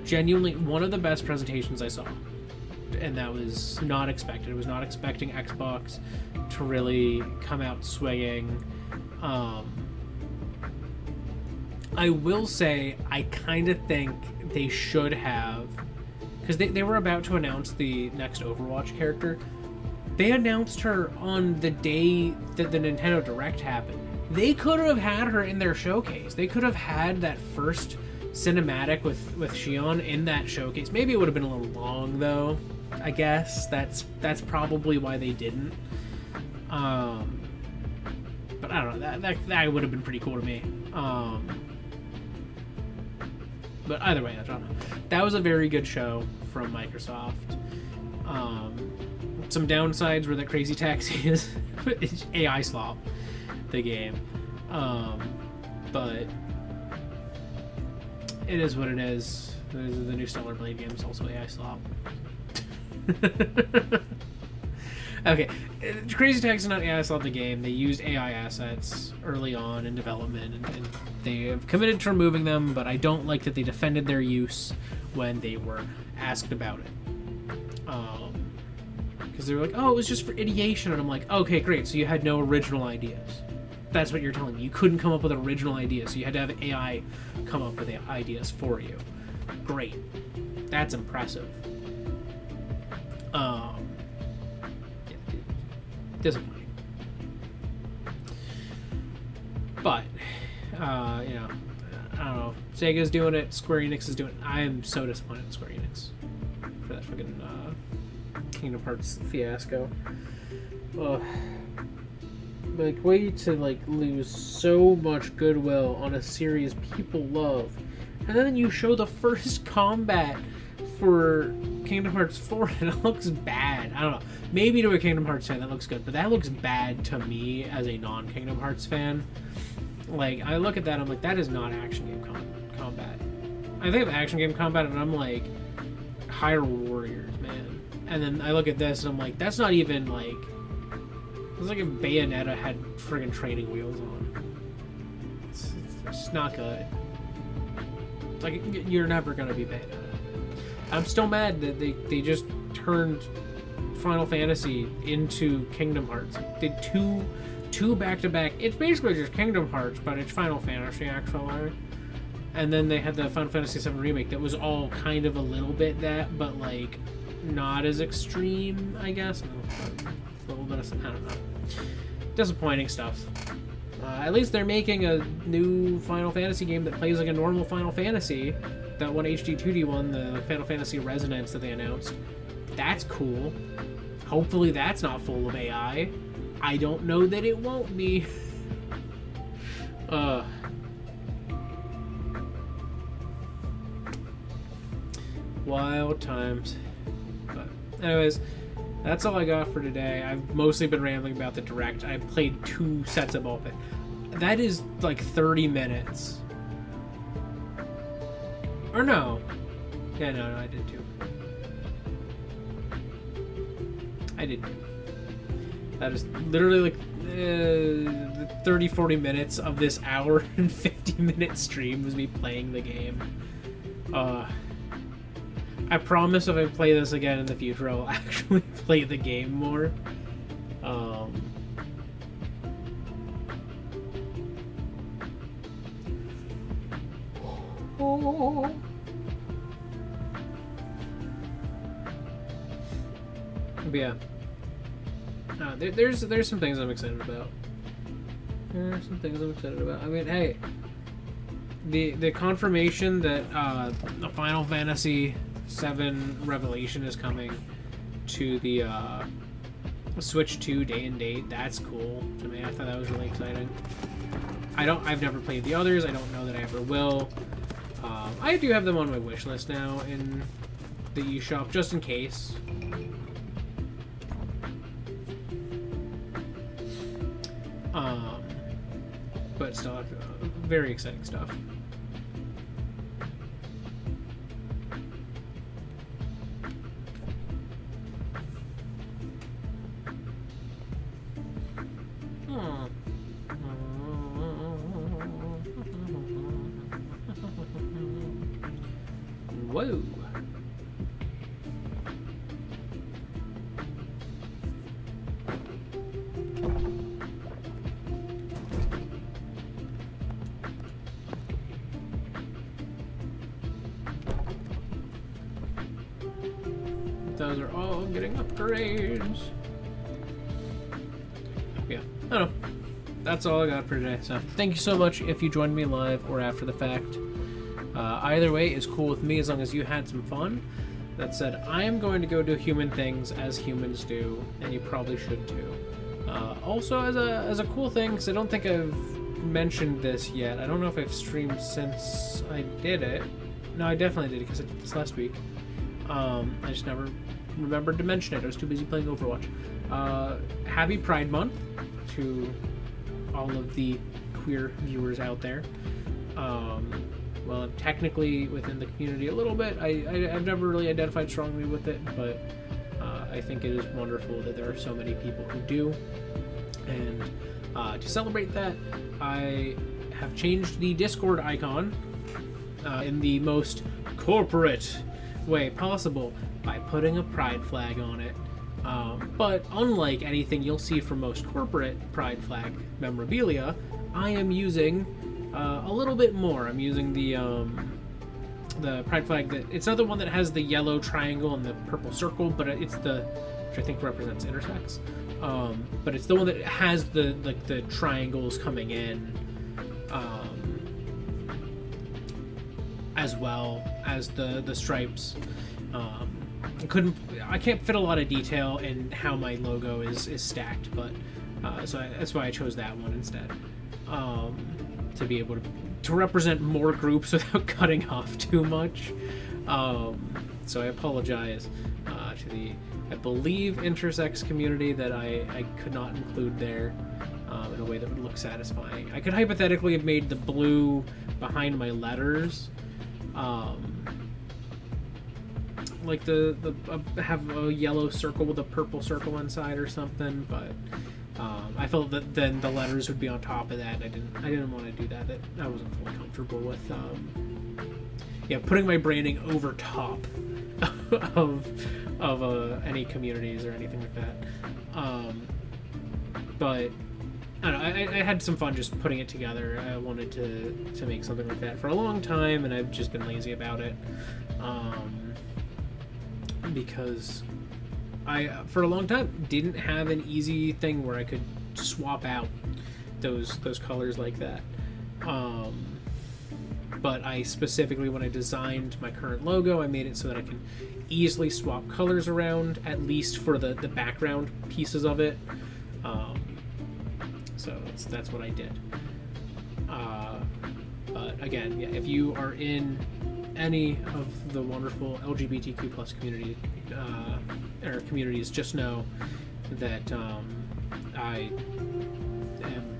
Genuinely one of the best presentations I saw, and that was not expected. I was not expecting Xbox to really come out swinging. I will say I kind of think they should have, because they were about to announce the next Overwatch character. They announced her on the day that the Nintendo Direct happened. They could have had her in their showcase. They could have had that first cinematic with Xion in that showcase. Maybe it would have been a little long, though. I guess that's probably why they didn't. But I don't know. That would have been pretty cool to me. But either way, I don't know. That was a very good show from Microsoft. Some downsides were that Crazy Taxi is AI slop, the game. But it is what it is. The new Stellar Blade game is also AI slop. Okay, Crazy Taxi not AI solved the game. They used AI assets early on in development, and they have committed to removing them. But I don't like that they defended their use when they were asked about it. Because they were like, "Oh, it was just for ideation," and I'm like, "Okay, great. So you had no original ideas. That's what you're telling me. You couldn't come up with original ideas, so you had to have AI come up with the ideas for you. Great. That's impressive." Disappointing. But, I don't know. Sega's doing it. Square Enix is doing it. I am so disappointed in Square Enix for that fucking Kingdom Hearts fiasco. Way to lose so much goodwill on a series people love, and then you show the first combat for Kingdom Hearts 4 and it looks bad. I don't know. Maybe to a Kingdom Hearts fan that looks good, but that looks bad to me as a non-Kingdom Hearts fan. I look at that, I'm like, that is not action game combat. I think of action game combat and I'm like, Hyrule Warriors, man. And then I look at this and I'm like, that's not even it's like if Bayonetta had friggin' training wheels on. It's not good. You're never gonna be Bayonetta. I'm still mad that they just turned Final Fantasy into Kingdom Hearts. Did two back-to-back. It's basically just Kingdom Hearts, but it's Final Fantasy, actually. And then they had the Final Fantasy VII Remake that was all kind of a little bit that, but, not as extreme, I guess. A little bit of, I don't know. Disappointing stuff. At least they're making a new Final Fantasy game that plays like a normal Final Fantasy. That one HD2D one, the Final Fantasy Resonance that they announced. That's cool. Hopefully that's not full of AI. I don't know that it won't be. Wild times. But anyways, that's all I got for today. I've mostly been rambling about the Direct. I played 2 sets of it. That is 30 minutes. Or no. Yeah, no, I did too. I did too. That is literally 30-40 minutes of this hour and 50-minute stream was me playing the game. I promise if I play this again in the future, I'll actually play the game more. But yeah, there's some things I'm excited about. I mean, hey, the confirmation that the Final Fantasy VII Revelation is coming to the Switch 2 day and date. That's cool to me. I thought that was really exciting. I've never played the others. I don't know that I ever will. I do have them on my wish list now in the eShop just in case. But still, very exciting stuff. Whoa. Those are all getting upgrades. Yeah, I don't know. That's all I got for today. So thank you so much if you joined me live or after the fact. Either way is cool with me as long as you had some fun. That said, I am going to go do human things as humans do, and you probably should too. Also, as a cool thing, because I don't think I've mentioned this yet. I don't know if I've streamed since I did it. No, I definitely did it because I did this last week. I just never remembered to mention it. I was too busy playing Overwatch. Happy Pride Month to all of the queer viewers out there. Well, I'm technically within the community a little bit. I've never really identified strongly with it, but I think it is wonderful that there are so many people who do. And to celebrate that, I have changed the Discord icon in the most corporate way possible by putting a pride flag on it. But unlike anything you'll see from most corporate pride flag memorabilia, I am using a little bit more. I'm using the pride flag that it's not the one that has the yellow triangle and the purple circle, but it's which I think represents intersex. But it's the one that has the triangles coming in, as well as the stripes. I can't fit a lot of detail in how my logo is stacked, but that's why I chose that one instead, to be able to represent more groups without cutting off too much. So I apologize to the, I believe, intersex community that I could not include there in a way that would look satisfying. I could hypothetically have made the blue behind my letters like have a yellow circle with a purple circle inside or something, but I felt that then the letters would be on top of that, and I didn't want to do that. That I wasn't fully comfortable with putting my branding over top of any communities or anything like that. But I don't know, I had some fun just putting it together. I wanted to make something like that for a long time, and I've just been lazy about it. Because I, for a long time, didn't have an easy thing where I could swap out those colors like that. But I specifically, when I designed my current logo, I made it so that I can easily swap colors around, at least for the background pieces of it. So that's what I did. But again, yeah, if you are in any of the wonderful LGBTQ plus community or communities, just know that I am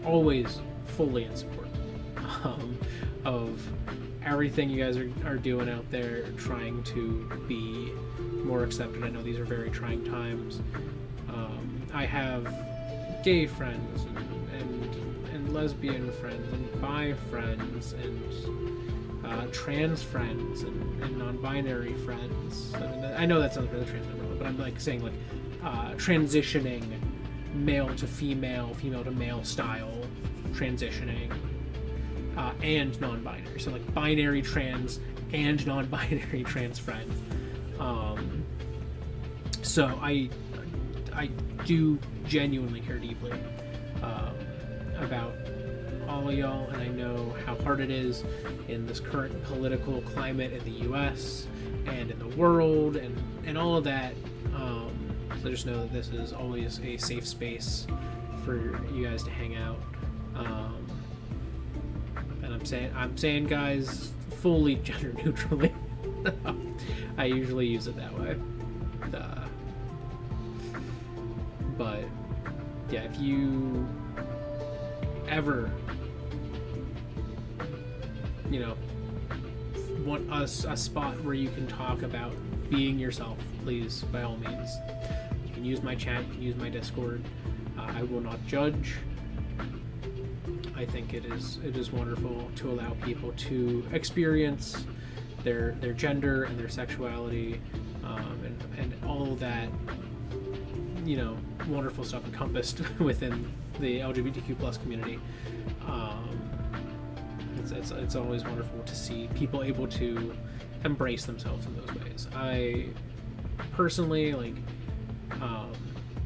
always fully in support of everything you guys are doing out there, trying to be more accepted. I know these are very trying times. I have gay friends and lesbian friends and bi friends and trans friends and non-binary friends. I mean, I know that's not really trans, but I'm like saying like transitioning male to female, female to male style transitioning, and non-binary. So like binary trans and non-binary trans friends. So I do genuinely care deeply about all of y'all, and I know how hard it is in this current political climate in the US and in the world and all of that. So just know that this is always a safe space for you guys to hang out. And I'm saying guys fully gender neutrally. I usually use it that way. But yeah, if you ever want a spot where you can talk about being yourself, please, by all means, you can use my chat, you can use my Discord. I will not judge. I think it is wonderful to allow people to experience their gender and their sexuality, and all that wonderful stuff encompassed within the LGBTQ plus community. It's always wonderful to see people able to embrace themselves in those ways. I personally,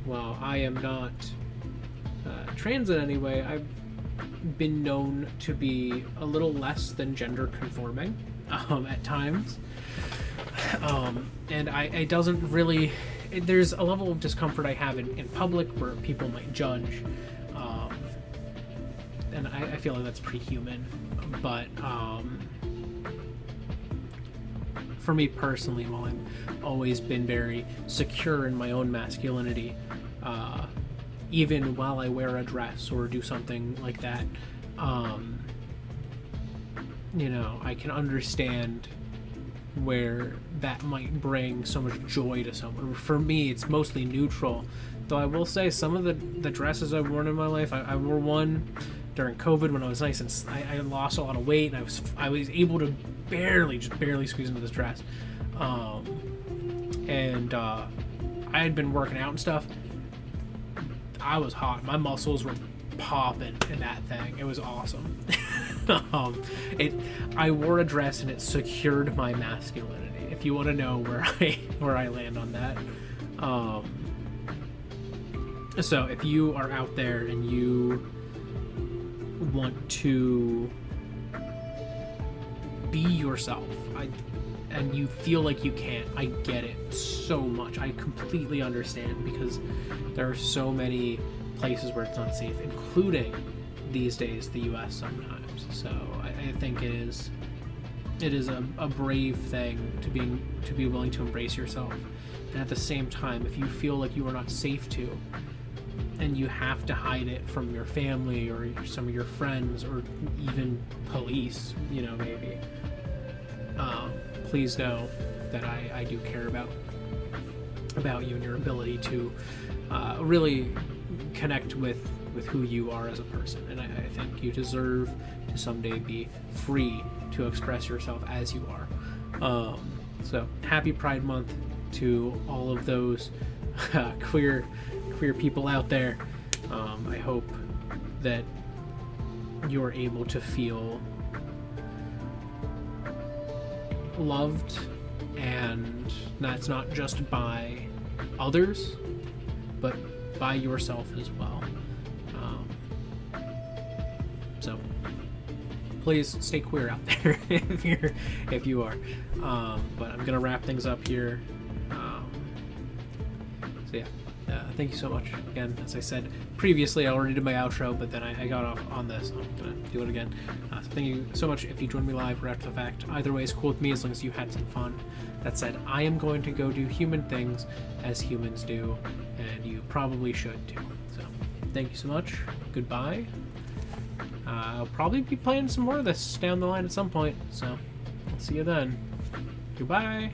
while I am not trans in any way, I've been known to be a little less than gender conforming at times, and I doesn't really. There's a level of discomfort I have in public where people might judge, and I feel like that's pretty human. But for me personally, while I've always been very secure in my own masculinity, even while I wear a dress or do something like that, I can understand where that might bring so much joy to someone. For me, it's mostly neutral. Though I will say some of the dresses I've worn in my life, I wore one during COVID when I was nice and I lost a lot of weight, and I was able to barely squeeze into this dress. I had been working out and stuff. I was hot. My muscles were popping in that thing. It was awesome. I wore a dress and it secured my masculinity. If you want to know where I land on that. So if you are out there and you want to be yourself, and you feel like you can't, I get it so much. I completely understand, because there are so many places where it's unsafe, including these days the US sometimes. So I think it is a brave thing to be willing to embrace yourself. And at the same time, if you feel like you are not safe to, and you have to hide it from your family or some of your friends or even police, maybe, please know that I do care about you and your ability to really connect with who you are as a person. And I think you deserve to someday be free to express yourself as you are. So happy Pride Month to all of those queer people out there. I hope that you're able to feel loved, and that's not just by others, but by yourself as well. So please stay queer out there if you are. But I'm gonna wrap things up here. So yeah. Thank you so much. Again, as I said previously, I already did my outro, but then I got off on this. I'm going to do it again. So thank you so much if you joined me live or after the fact. Either way is cool with me, as long as you had some fun. That said, I am going to go do human things as humans do, and you probably should too. So thank you so much. Goodbye. I'll probably be playing some more of this down the line at some point, so I'll see you then. Goodbye.